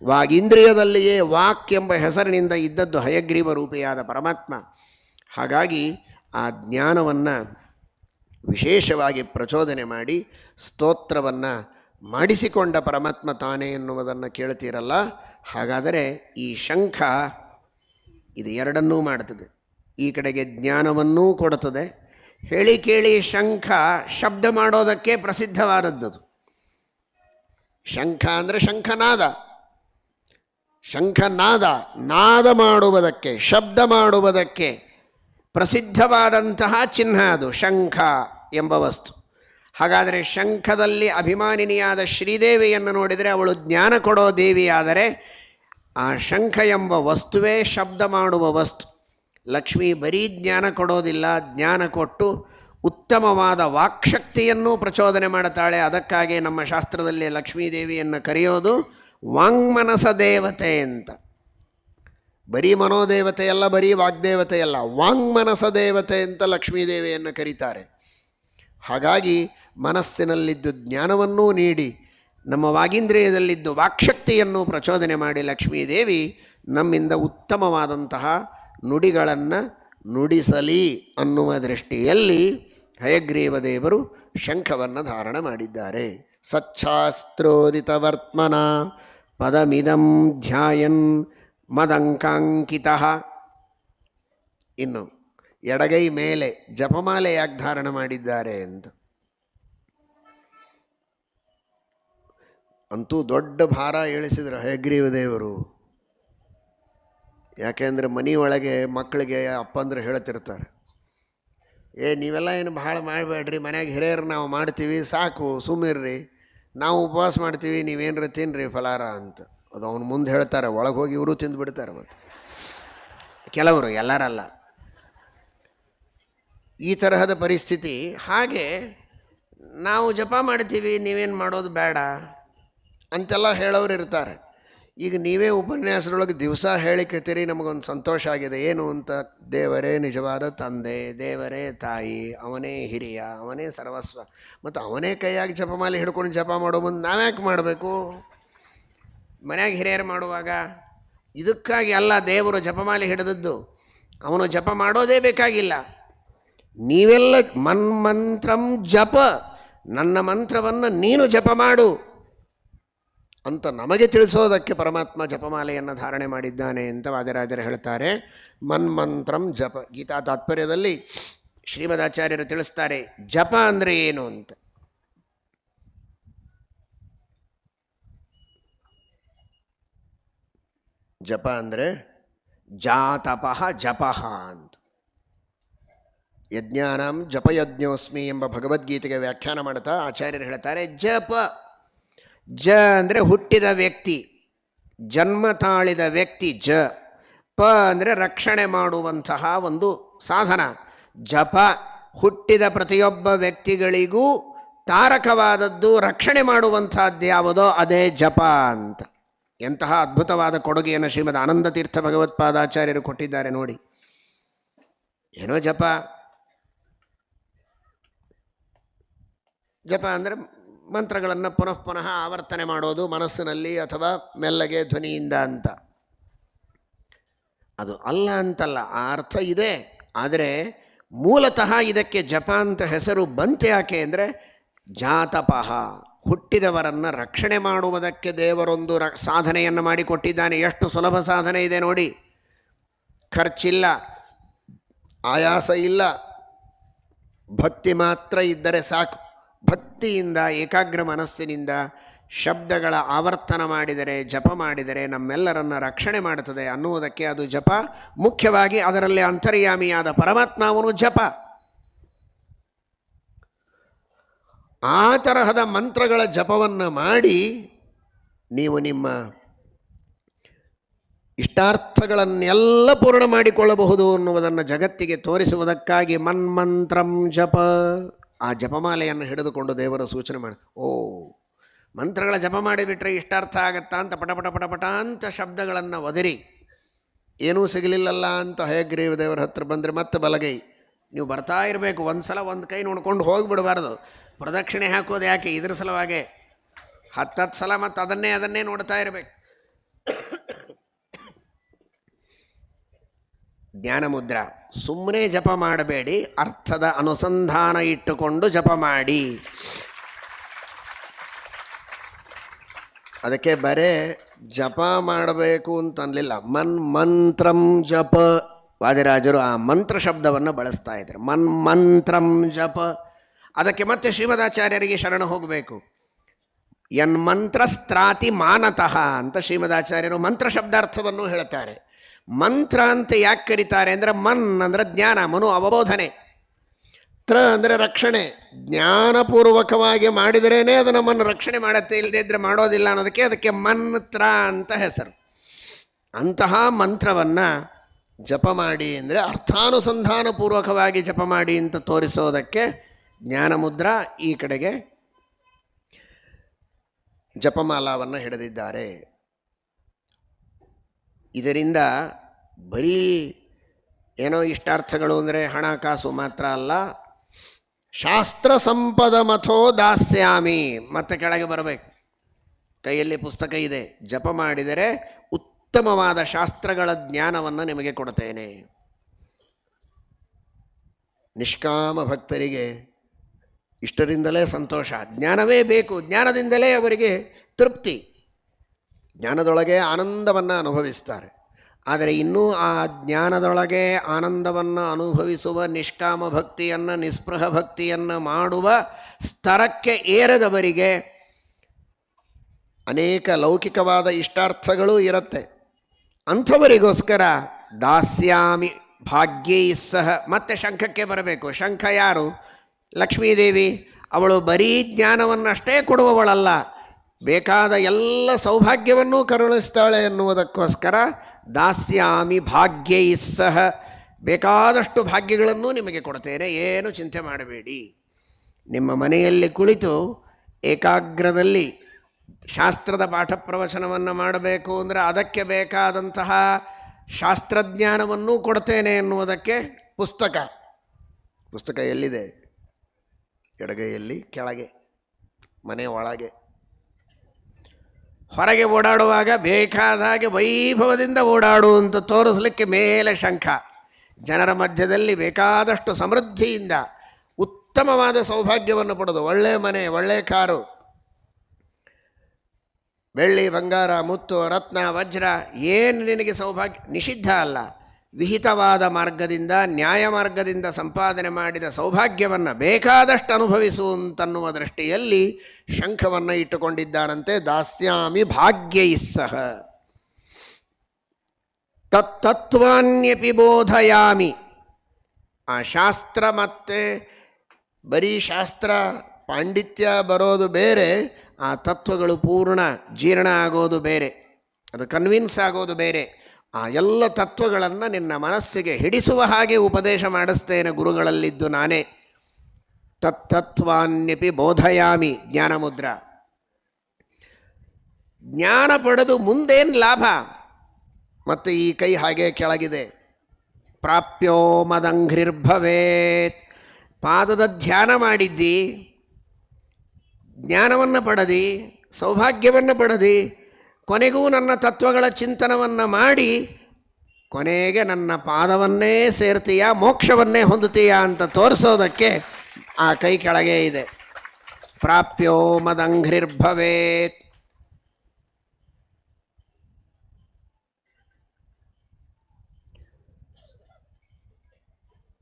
ವಾಗೀಂದ್ರಿಯದಲ್ಲಿಯೇ ವಾಕ್ ಎಂಬ ಹೆಸರಿನಿಂದ ಇದ್ದದ್ದು ಹಯಗ್ರೀವ ರೂಪಿಯಾದ ಪರಮಾತ್ಮ. ಹಾಗಾಗಿ ಆ ಜ್ಞಾನವನ್ನು ವಿಶೇಷವಾಗಿ ಪ್ರಚೋದನೆ ಮಾಡಿ ಸ್ತೋತ್ರವನ್ನು ಮಾಡಿಸಿಕೊಂಡ ಪರಮಾತ್ಮ ತಾನೇ ಎನ್ನುವುದನ್ನು ಕೇಳ್ತೀರಲ್ಲ. ಹಾಗಾದರೆ ಈ ಶಂಖ ಇದು ಎರಡನ್ನೂ ಮಾಡ್ತದೆ. ಈ ಕಡೆಗೆ ಜ್ಞಾನವನ್ನೂ ಕೊಡುತ್ತದೆ. ಹೇಳಿ ಕೇಳಿ ಶಂಖ ಶಬ್ದ ಮಾಡೋದಕ್ಕೆ ಪ್ರಸಿದ್ಧವಾದದ್ದು. ಶಂಖ ಅಂದರೆ ಶಂಖನಾದ. ಶಂಖನಾದ, ನಾದ ಮಾಡುವುದಕ್ಕೆ, ಶಬ್ದ ಮಾಡುವುದಕ್ಕೆ ಪ್ರಸಿದ್ಧವಾದಂತಹ ಚಿಹ್ನ ಅದು ಶಂಖ ಎಂಬ ವಸ್ತು. ಹಾಗಾದರೆ ಶಂಖದಲ್ಲಿ ಅಭಿಮಾನಿನಿಯಾದ ಶ್ರೀದೇವಿಯನ್ನು ನೋಡಿದರೆ ಅವಳು ಜ್ಞಾನ ಕೊಡೋ ದೇವಿಯಾದರೆ ಆ ಶಂಖ ಎಂಬ ವಸ್ತುವೇ ಶಬ್ದ ಮಾಡುವ ವಸ್ತು. ಲಕ್ಷ್ಮೀ ಬರೀ ಜ್ಞಾನ ಕೊಡೋದಿಲ್ಲ, ಜ್ಞಾನ ಕೊಟ್ಟು ಉತ್ತಮವಾದ ವಾಕ್ಶಕ್ತಿಯನ್ನು ಪ್ರಚೋದನೆ ಮಾಡುತ್ತಾಳೆ. ಅದಕ್ಕಾಗಿ ನಮ್ಮ ಶಾಸ್ತ್ರದಲ್ಲಿ ಲಕ್ಷ್ಮೀದೇವಿಯನ್ನು ಕರೆಯೋದು ವಾಂಗ್ಮನಸ ದೇವತೆ ಅಂತ. ಬರೀ ಮನೋದೇವತೆಯಲ್ಲ, ಬರೀ ವಾಗ್ದೇವತೆಯಲ್ಲ, ವಾಂಗ್ಮನಸ ದೇವತೆ ಅಂತ ಲಕ್ಷ್ಮೀದೇವಿಯನ್ನು ಕರೀತಾರೆ. ಹಾಗಾಗಿ ಮನಸ್ಸಿನಲ್ಲಿದ್ದು ಜ್ಞಾನವನ್ನೂ ನೀಡಿ ನಮ್ಮ ವಾಗೀಂದ್ರಿಯದಲ್ಲಿದ್ದು ವಾಕ್ಶಕ್ತಿಯನ್ನು ಪ್ರಚೋದನೆ ಮಾಡಿ ಲಕ್ಷ್ಮೀದೇವಿ ನಮ್ಮಿಂದ ಉತ್ತಮವಾದಂತಹ ನುಡಿಗಳನ್ನು ನುಡಿಸಲಿ ಅನ್ನುವ ದೃಷ್ಟಿಯಲ್ಲಿ ಹಯಗ್ರೀವ ದೇವರು ಶಂಖವನ್ನು ಧಾರಣ ಮಾಡಿದ್ದಾರೆ. ಸಚ್ಛಾಸ್ತ್ರೋದಿತ ವರ್ತಮನ ಪದಮಿದಂ ಧ್ಯಾಯನ್ ಮದಂಕಾಂಕಿತ. ಇನ್ನು ಎಡಗೈ ಮೇಲೆ ಜಪಮಾಲೆ ಯಾಕೆ ಧಾರಣ ಮಾಡಿದ್ದಾರೆ ಅಂತ. ಅಂತೂ ದೊಡ್ಡ ಭಾರ ಇಳಿಸಿದ್ರು ಹಯಗ್ರೀವ ದೇವರು. ಯಾಕೆಂದರೆ ಮನೆಯೊಳಗೆ ಮಕ್ಕಳಿಗೆ ಅಪ್ಪಂದ್ರೆ ಹೇಳ್ತಿರ್ತಾರೆ, ನೀವೆಲ್ಲ ಏನು ಭಾಳ ಮಾಡಬೇಡ್ರಿ, ಮನ್ಯಾಗ ಹಿರಿಯರು ನಾವು ಮಾಡ್ತೀವಿ, ಸಾಕು ಸುಮ್ಮಿರ್ರಿ, ನಾವು ಉಪವಾಸ ಮಾಡ್ತೀವಿ, ನೀವೇನ್ರ ತಿನ್ನಿರಿ ಫಲಾರ ಅಂತ. ಅದು ಅವನು ಮುಂದೆ ಹೇಳ್ತಾರೆ, ಒಳಗೆ ಹೋಗಿ ಇವರು ತಿಂದು ಬಿಡ್ತಾರೆ. ಮತ್ತು ಕೆಲವರು, ಎಲ್ಲರಲ್ಲ, ಈ ತರಹದ ಪರಿಸ್ಥಿತಿ. ಹಾಗೆ ನಾವು ಜಪ ಮಾಡ್ತೀವಿ, ನೀವೇನು ಮಾಡೋದು ಬೇಡ ಅಂತೆಲ್ಲ ಹೇಳೋರು ಇರ್ತಾರೆ. ಈಗ ನೀವೇ ಉಪನ್ಯಾಸದೊಳಗೆ ದಿವಸ ಹೇಳಿಕತ್ತೀರಿ, ನಮಗೊಂದು ಸಂತೋಷ ಆಗಿದೆ. ಏನು ಅಂತ? ದೇವರೇ ನಿಜವಾದ ತಂದೆ, ದೇವರೇ ತಾಯಿ, ಅವನೇ ಹಿರಿಯ, ಅವನೇ ಸರ್ವಸ್ವ. ಮತ್ತು ಅವನೇ ಕೈಯಾಗಿ ಜಪಮಾಲೆ ಹಿಡ್ಕೊಂಡು ಜಪ ಮಾಡೋ ಮುಂದೆ ನಾವ್ಯಾಕೆ ಮಾಡಬೇಕು? ಮನ್ಯಾಗ ಹಿರಿಯರು ಮಾಡುವಾಗ ಇದಕ್ಕಾಗಿ ಅಲ್ಲ ದೇವರು ಜಪಮಾಲೆ ಹಿಡಿದದ್ದು. ಅವನು ಜಪ ಮಾಡೋದೇ ಬೇಕಾಗಿಲ್ಲ. ನೀವೆಲ್ಲ ಮನ್ಮಂತ್ರಂ ಜಪ, ನನ್ನ ಮಂತ್ರವನ್ನು ನೀನು ಜಪ ಮಾಡು ಅಂತ ನಮಗೆ ತಿಳಿಸೋದಕ್ಕೆ ಪರಮಾತ್ಮ ಜಪಮಾಲೆಯನ್ನು ಧಾರಣೆ ಮಾಡಿದ್ದಾನೆ ಅಂತ ವಾದಿರಾಜರು ಹೇಳ್ತಾರೆ. ಮನ್ಮಂತ್ರಂ ಜಪ. ಗೀತಾ ತಾತ್ಪರ್ಯದಲ್ಲಿ ಶ್ರೀಮದಾಚಾರ್ಯರು ತಿಳಿಸ್ತಾರೆ ಜಪ ಅಂದರೆ ಏನು ಅಂತ. ಜಪ ಅಂದರೆ ಜಾತಪಃ ಜಪಃ ಅಂತ. ಯಜ್ಞಾನಾಂ ಜಪಯಜ್ಞೋಸ್ಮಿ ಎಂಬ ಭಗವದ್ಗೀತೆಗೆ ವ್ಯಾಖ್ಯಾನ ಮಾಡ್ತಾ ಆಚಾರ್ಯರು ಹೇಳ್ತಾರೆ ಜಪ. ಜ ಅಂದರೆ ಹುಟ್ಟಿದ ವ್ಯಕ್ತಿ, ಜನ್ಮ ತಾಳಿದ ವ್ಯಕ್ತಿ ಜ. ಪ ಅಂದರೆ ರಕ್ಷಣೆ ಮಾಡುವಂತಹ ಒಂದು ಸಾಧನ. ಜಪ ಹುಟ್ಟಿದ ಪ್ರತಿಯೊಬ್ಬ ವ್ಯಕ್ತಿಗಳಿಗೂ ತಾರಕವಾದದ್ದು, ರಕ್ಷಣೆ ಮಾಡುವಂಥದ್ದು ಯಾವುದೋ ಅದೇ ಜಪ ಅಂತ. ಎಂತಹ ಅದ್ಭುತವಾದ ಕೊಡುಗೆಯನ್ನು ಶ್ರೀಮದ್ ಆನಂದ ತೀರ್ಥ ಭಗವತ್ಪಾದಾಚಾರ್ಯರು ಕೊಟ್ಟಿದ್ದಾರೆ ನೋಡಿ. ಏನೋ ಜಪ, ಜಪ ಅಂದರೆ ಮಂತ್ರಗಳನ್ನು ಪುನಃ ಪುನಃ ಆವರ್ತನೆ ಮಾಡೋದು ಮನಸ್ಸಿನಲ್ಲಿ ಅಥವಾ ಮೆಲ್ಲಗೆ ಧ್ವನಿಯಿಂದ ಅಂತ. ಅದು ಅಲ್ಲ ಅಂತಲ್ಲ, ಆ ಅರ್ಥ ಇದೆ. ಆದರೆ ಮೂಲತಃ ಇದಕ್ಕೆ ಜಪ ಅಂತ ಹೆಸರು ಬಂತೆ ಯಾಕೆ ಅಂದರೆ ಜಾತಪಃ, ಹುಟ್ಟಿದವರನ್ನು ರಕ್ಷಣೆ ಮಾಡುವುದಕ್ಕೆ ದೇವರೊಂದು ಸಾಧನೆಯನ್ನು ಮಾಡಿಕೊಟ್ಟಿದ್ದಾನೆ. ಎಷ್ಟು ಸುಲಭ ಸಾಧನೆ ಇದೆ ನೋಡಿ. ಖರ್ಚಿಲ್ಲ, ಆಯಾಸ ಇಲ್ಲ, ಭಕ್ತಿ ಮಾತ್ರ ಇದ್ದರೆ ಸಾಕು. ಭಕ್ತಿಯಿಂದ ಏಕಾಗ್ರ ಮನಸ್ಸಿನಿಂದ ಶಬ್ದಗಳ ಆವರ್ತನ ಮಾಡಿದರೆ, ಜಪ ಮಾಡಿದರೆ ನಮ್ಮೆಲ್ಲರನ್ನ ರಕ್ಷಣೆ ಮಾಡುತ್ತದೆ ಅನ್ನುವುದಕ್ಕೆ ಅದು ಜಪ. ಮುಖ್ಯವಾಗಿ ಅದರಲ್ಲಿ ಅಂತರ್ಯಾಮಿಯಾದ ಪರಮಾತ್ಮ ಅವನು ಜಪ. ಆ ತರಹದ ಮಂತ್ರಗಳ ಜಪವನ್ನು ಮಾಡಿ ನೀವು ನಿಮ್ಮ ಇಷ್ಟಾರ್ಥಗಳನ್ನೆಲ್ಲ ಪೂರ್ಣ ಮಾಡಿಕೊಳ್ಳಬಹುದು ಅನ್ನುವುದನ್ನು ಜಗತ್ತಿಗೆ ತೋರಿಸುವುದಕ್ಕಾಗಿ ಮನ್ಮಂತ್ರಂ ಜಪ, ಆ ಜಪಮಾಲೆಯನ್ನು ಹಿಡಿದುಕೊಂಡು ದೇವರ ಸೂಚನೆ ಮಾಡಿ, ಓ ಮಂತ್ರಗಳ ಜಪ ಮಾಡಿಬಿಟ್ರೆ ಇಷ್ಟಾರ್ಥ ಆಗತ್ತಾ ಅಂತ ಪಟಪಟ ಪಟಪಟ ಅಂತ ಶಬ್ದಗಳನ್ನು ಒದರಿ ಏನೂ ಸಿಗಲಿಲ್ಲಲ್ಲ ಅಂತ ಹಯಗ್ರೀವ ದೇವರ ಹತ್ರ ಬಂದರೆ ಮತ್ತೆ ಬಲಗೈ ನೀವು ಬರ್ತಾ ಇರಬೇಕು. ಒಂದು ಸಲ ಒಂದು ಕೈ ನೋಡ್ಕೊಂಡು ಹೋಗಿಬಿಡಬಾರ್ದು. ಪ್ರದಕ್ಷಿಣೆ ಹಾಕೋದು ಯಾಕೆ? ಇದ್ರ ಸಲುವಾಗೆ 10 ಸಲ ಮತ್ತು ಅದನ್ನೇ ನೋಡ್ತಾ ಇರಬೇಕು. ಜ್ಞಾನ ಮುದ್ರಾ. ಸುಮ್ಮನೆ ಜಪ ಮಾಡಬೇಡಿ, ಅರ್ಥದ ಅನುಸಂಧಾನ ಇಟ್ಟುಕೊಂಡು ಜಪ ಮಾಡಿ. ಅದಕ್ಕೆ ಬರೇ ಜಪ ಮಾಡಬೇಕು ಅಂತ ಅನ್ನಲಿಲ್ಲ, ಮಂತ್ರಂ ಜಪ. ವಾದಿರಾಜರು ಆ ಮಂತ್ರ ಶಬ್ದವನ್ನು ಬಳಸ್ತಾ ಇದ್ದಾರೆ. ಮಂತ್ರಂ ಜಪ. ಅದಕ್ಕೆ ಮತ್ತೆ ಶ್ರೀಮದಾಚಾರ್ಯರಿಗೆ ಶರಣ ಹೋಗಬೇಕು. ಯನ್ಮಂತ್ರಸ್ತ್ರಾತಿ ಮಾನತಃ ಅಂತ ಶ್ರೀಮದಾಚಾರ್ಯರು ಮಂತ್ರ ಶಬ್ದಾರ್ಥವನ್ನು ಹೇಳುತ್ತಾರೆ. ಮಂತ್ರ ಅಂತ ಯಾಕೆ ಕರೀತಾರೆ ಅಂದರೆ ಮನ್ ಅಂದರೆ ಜ್ಞಾನ, ಮನು ಅವಬೋಧನೆ, ತ್ರ ಅಂದರೆ ರಕ್ಷಣೆ. ಜ್ಞಾನಪೂರ್ವಕವಾಗಿ ಮಾಡಿದರೇ ಅದು ನಮ್ಮನ್ನು ರಕ್ಷಣೆ ಮಾಡುತ್ತೆ, ಇಲ್ಲದೇ ಇದ್ದರೆ ಮಾಡೋದಿಲ್ಲ ಅನ್ನೋದಕ್ಕೆ ಅದಕ್ಕೆ ಮಂತ್ರ ಅಂತ ಹೆಸರು. ಅಂತಹ ಮಂತ್ರವನ್ನು ಜಪ ಮಾಡಿ ಅಂದರೆ ಅರ್ಥಾನುಸಂಧಾನಪೂರ್ವಕವಾಗಿ ಜಪ ಮಾಡಿ ಅಂತ ತೋರಿಸೋದಕ್ಕೆ ಜ್ಞಾನಮುದ್ರಾ ಈ ಕಡೆಗೆ ಜಪಮಾಲಾವನ್ನು ಹಿಡಿದಿದ್ದಾರೆ. ಇದರಿಂದ ಬರೀ ಏನೋ ಇಷ್ಟಾರ್ಥಗಳು ಅಂದರೆ ಹಣಕಾಸು ಮಾತ್ರ ಅಲ್ಲ, ಶಾಸ್ತ್ರ ಸಂಪದ ಮಥೋ ದಾಸ್ಯಾಮಿ, ಮತ್ತೆ ಕೆಳಗೆ ಬರಬೇಕು. ಕೈಯಲ್ಲಿ ಪುಸ್ತಕ ಇದೆ, ಜಪ ಮಾಡಿದರೆ ಉತ್ತಮವಾದ ಶಾಸ್ತ್ರಗಳ ಜ್ಞಾನವನ್ನು ನಿಮಗೆ ಕೊಡ್ತೇನೆ. ನಿಷ್ಕಾಮ ಭಕ್ತರಿಗೆ ಇಷ್ಟರಿಂದಲೇ ಸಂತೋಷ, ಜ್ಞಾನವೇ ಬೇಕು, ಜ್ಞಾನದಿಂದಲೇ ಅವರಿಗೆ ತೃಪ್ತಿ, ಜ್ಞಾನದೊಳಗೆ ಆನಂದವನ್ನು ಅನುಭವಿಸ್ತಾರೆ. ಆದರೆ ಇನ್ನೂ ಆ ಜ್ಞಾನದೊಳಗೆ ಆನಂದವನ್ನು ಅನುಭವಿಸುವ ನಿಷ್ಕಾಮ ಭಕ್ತಿಯನ್ನು, ನಿಸ್ಪೃಹ ಭಕ್ತಿಯನ್ನು ಮಾಡುವ ಸ್ತರಕ್ಕೆ ಏರದವರಿಗೆ ಅನೇಕ ಲೌಕಿಕವಾದ ಇಷ್ಟಾರ್ಥಗಳೂ ಇರುತ್ತೆ. ಅಂಥವರಿಗೋಸ್ಕರ ದಾಸ್ಯಾಮಿ ಭಾಗ್ಯೈಸ್ಸಹ. ಮತ್ತೆ ಶಂಖಕ್ಕೆ ಬರಬೇಕು. ಶಂಖ ಯಾರು? ಲಕ್ಷ್ಮೀದೇವಿ. ಅವಳು ಬರೀ ಜ್ಞಾನವನ್ನಷ್ಟೇ ಕೊಡುವವಳಲ್ಲ, ಬೇಕಾದ ಎಲ್ಲ ಸೌಭಾಗ್ಯವನ್ನೂ ಕರುಣಿಸ್ತಾಳೆ ಎನ್ನುವುದಕ್ಕೋಸ್ಕರ ದಾಸ್ಯಾಮಿ ಭಾಗ್ಯೈಸ್ಸಹ, ಬೇಕಾದಷ್ಟು ಭಾಗ್ಯಗಳನ್ನೂ ನಿಮಗೆ ಕೊಡ್ತೇನೆ, ಏನು ಚಿಂತೆ ಮಾಡಬೇಡಿ. ನಿಮ್ಮ ಮನೆಯಲ್ಲಿ ಕುಳಿತು ಏಕಾಗ್ರದಲ್ಲಿ ಶಾಸ್ತ್ರದ ಪಾಠ ಪ್ರವಚನವನ್ನು ಮಾಡಬೇಕು ಅಂದರೆ ಅದಕ್ಕೆ ಬೇಕಾದಂತಹ ಶಾಸ್ತ್ರಜ್ಞಾನವನ್ನೂ ಕೊಡ್ತೇನೆ ಎನ್ನುವುದಕ್ಕೆ ಪುಸ್ತಕ. ಪುಸ್ತಕ ಎಲ್ಲಿದೆ? ಎಡಗೈಯಲ್ಲಿ ಕೆಳಗೆ, ಮನೆ ಒಳಗೆ. ಹೊರಗೆ ಓಡಾಡುವಾಗ ಬೇಕಾದ ಹಾಗೆ ವೈಭವದಿಂದ ಓಡಾಡು ಅಂತ ತೋರಿಸಲಿಕ್ಕೆ ಮೇಲೆ ಶಂಖ. ಜನರ ಮಧ್ಯದಲ್ಲಿ ಬೇಕಾದಷ್ಟು ಸಮೃದ್ಧಿಯಿಂದ ಉತ್ತಮವಾದ ಸೌಭಾಗ್ಯವನ್ನು ಪಡೆದು ಒಳ್ಳೆಯ ಮನೆ, ಒಳ್ಳೆಯ ಕಾರು, ಬೆಳ್ಳಿ ಬಂಗಾರ ಮುತ್ತು ರತ್ನ ವಜ್ರ ಏನು ನಿನಗೆ ಸೌಭಾಗ್ಯ ನಿಷಿದ್ಧ ಅಲ್ಲ, ವಿಹಿತವಾದ ಮಾರ್ಗದಿಂದ ನ್ಯಾಯ ಮಾರ್ಗದಿಂದ ಸಂಪಾದನೆ ಮಾಡಿದ ಸೌಭಾಗ್ಯವನ್ನು ಬೇಕಾದಷ್ಟು ಅನುಭವಿಸುವಂತನ್ನುವ ದೃಷ್ಟಿಯಲ್ಲಿ ಶಂಖವನ್ನು ಇಟ್ಟುಕೊಂಡಿದ್ದಾನಂತೆ. ದಾಸ್ಯಾಮಿ ಭಾಗ್ಯೈಸ್ಸಹ ತತ್ತತ್ವಾನ್ಯಪಿ ಬೋಧಯಾಮಿ. ಆ ಶಾಸ್ತ್ರ ಮತ್ತು ಬರೀ ಶಾಸ್ತ್ರ ಪಾಂಡಿತ್ಯ ಬರೋದು ಬೇರೆ, ಆ ತತ್ವಗಳು ಪೂರ್ಣ ಜೀರ್ಣ ಆಗೋದು ಬೇರೆ, ಅದು ಕನ್ವಿನ್ಸ್ ಆಗೋದು ಬೇರೆ. ಆ ಎಲ್ಲ ತತ್ವಗಳನ್ನು ನಿನ್ನ ಮನಸ್ಸಿಗೆ ಹಿಡಿಸುವ ಹಾಗೆ ಉಪದೇಶ ಮಾಡಿಸ್ತೇನೆ ಗುರುಗಳಲ್ಲಿದ್ದು ನಾನೇ. ತತ್ತತ್ವಾನ್ಯಪಿ ಬೋಧಯಾಮಿ ಜ್ಞಾನಮುದ್ರಾ. ಜ್ಞಾನ ಪಡೆದು ಮುಂದೇನು ಲಾಭ? ಮತ್ತು ಈ ಕೈ ಹಾಗೆ ಕೆಳಗಿದೆ. ಪ್ರಾಪ್ಯೋ ಮದಂಘ್ರಿರ್ಭವೇತ್. ಪಾದದ ಧ್ಯಾನ ಮಾಡಿದ್ದಿ, ಜ್ಞಾನವನ್ನು ಪಡೆದಿ, ಸೌಭಾಗ್ಯವನ್ನು ಪಡೆದಿ, ಕೊನೆಗೂ ನನ್ನ ತತ್ವಗಳ ಚಿಂತನವನ್ನು ಮಾಡಿ ಕೊನೆಗೆ ನನ್ನ ಪಾದವನ್ನೇ ಸೇರ್ತೀಯ, ಮೋಕ್ಷವನ್ನೇ ಹೊಂದುತ್ತೀಯ ಅಂತ ತೋರಿಸೋದಕ್ಕೆ ಆ ಕೈ ಕೆಳಗೆ ಇದೆ. ಪ್ರಾಪ್ಯೋ ಮದಂಘ್ರಿರ್ಭವೇತ್.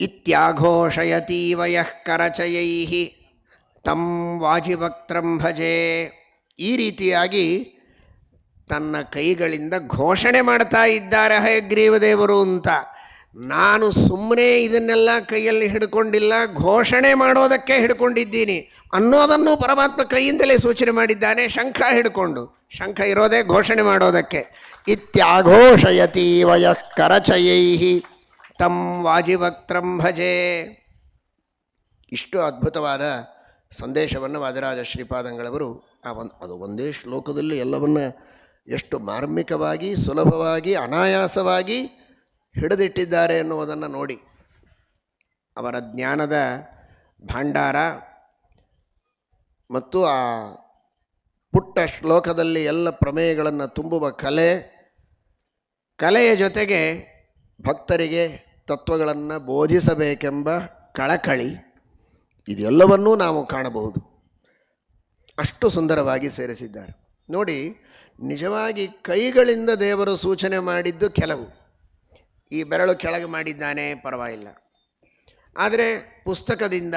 ಇತ್ಯಾಘೋಷಯತೀವ ಯಃ ಕರಚಯೈಃ ತಂ ವಾಜಿವಕ್ತ್ರಂ ಭಜೆ. ಈ ರೀತಿಯಾಗಿ ತನ್ನ ಕೈಗಳಿಂದ ಘೋಷಣೆ ಮಾಡ್ತಾ ಇದ್ದಾರೆ ಹಯಗ್ರೀವದೇವರು ಅಂತ. ನಾನು ಸುಮ್ಮನೆ ಇದನ್ನೆಲ್ಲ ಕೈಯಲ್ಲಿ ಹಿಡ್ಕೊಂಡಿಲ್ಲ, ಘೋಷಣೆ ಮಾಡೋದಕ್ಕೆ ಹಿಡ್ಕೊಂಡಿದ್ದೀನಿ ಅನ್ನೋದನ್ನು ಪರಮಾತ್ಮ ಕೈಯಿಂದಲೇ ಸೂಚನೆ ಮಾಡಿದ್ದಾನೆ. ಶಂಖ ಹಿಡ್ಕೊಂಡು, ಶಂಖ ಇರೋದೇ ಘೋಷಣೆ ಮಾಡೋದಕ್ಕೆ. ಇತ್ಯಾಘೋಷಯತೀವ ಯಃ ಕರಚಯೈಃ ತಂ ವಾಜಿವಕ್ತ್ರಂ ಭಜೆ. ಇಷ್ಟು ಅದ್ಭುತವಾದ ಸಂದೇಶವನ್ನು ವಾದಿರಾಜ ಶ್ರೀಪಾದಂಗಳವರು ಅದು ಒಂದೇ ಶ್ಲೋಕದಲ್ಲಿ ಎಲ್ಲವನ್ನ ಎಷ್ಟು ಮಾರ್ಮಿಕವಾಗಿ, ಸುಲಭವಾಗಿ, ಅನಾಯಾಸವಾಗಿ ಹಿಡಿದಿಟ್ಟಿದ್ದಾರೆ ಎನ್ನುವುದನ್ನು ನೋಡಿ. ಅವರ ಜ್ಞಾನದ ಭಾಂಡಾರ ಮತ್ತು ಆ ಪುಟ್ಟ ಶ್ಲೋಕದಲ್ಲಿ ಎಲ್ಲ ಪ್ರಮೇಯಗಳನ್ನು ತುಂಬುವ ಕಲೆಯ ಜೊತೆಗೆ ಭಕ್ತರಿಗೆ ತತ್ವಗಳನ್ನು ಬೋಧಿಸಬೇಕೆಂಬ ಕಳಕಳಿ, ಇದೆಲ್ಲವನ್ನೂ ನಾವು ಕಾಣಬಹುದು. ಅಷ್ಟು ಸುಂದರವಾಗಿ ಸೇರಿಸಿದ್ದಾರೆ ನೋಡಿ. ನಿಜವಾಗಿ ಕೈಗಳಿಂದ ದೇವರು ಸೂಚನೆ ಮಾಡಿದ್ದು ಕೆಲವು, ಈ ಬೆರಳು ಕೆಳಗೆ ಮಾಡಿದ್ದಾನೆ ಪರವಾಗಿಲ್ಲ. ಆದರೆ ಪುಸ್ತಕದಿಂದ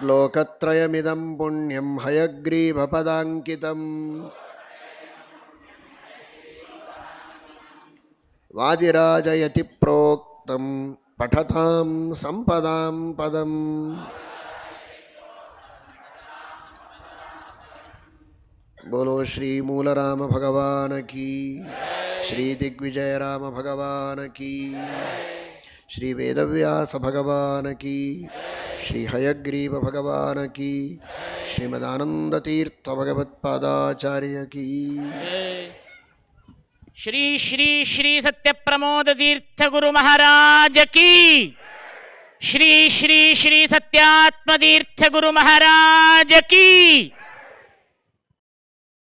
ಶ್ಲೋಕತ್ರಯಮಿದಂ ಪುಣ್ಯಂ ಹಯಗ್ರೀವಪದಾಂಕಿತಂ ವಾದಿರಾಜಯತಿ ಪ್ರೋಕ್ತಂ ಪಠತಾಂ ಸಂಪದಾಂ ಪದಂ. बोलो श्री मूल राम भगवान की, श्री दिग्विजय राम भगवान की, श्री वेदव्यास भगवान की, श्री हयग्रीव भगवान की, श्रीमदानंद तीर्थ भगवत्पादाचार्य की. श्री श्री श्री सत्य प्रमोद तीर्थ गुरु महाराज की. श्री श्री श्री सत्यात्म तीर्थ गुरु महाराज की.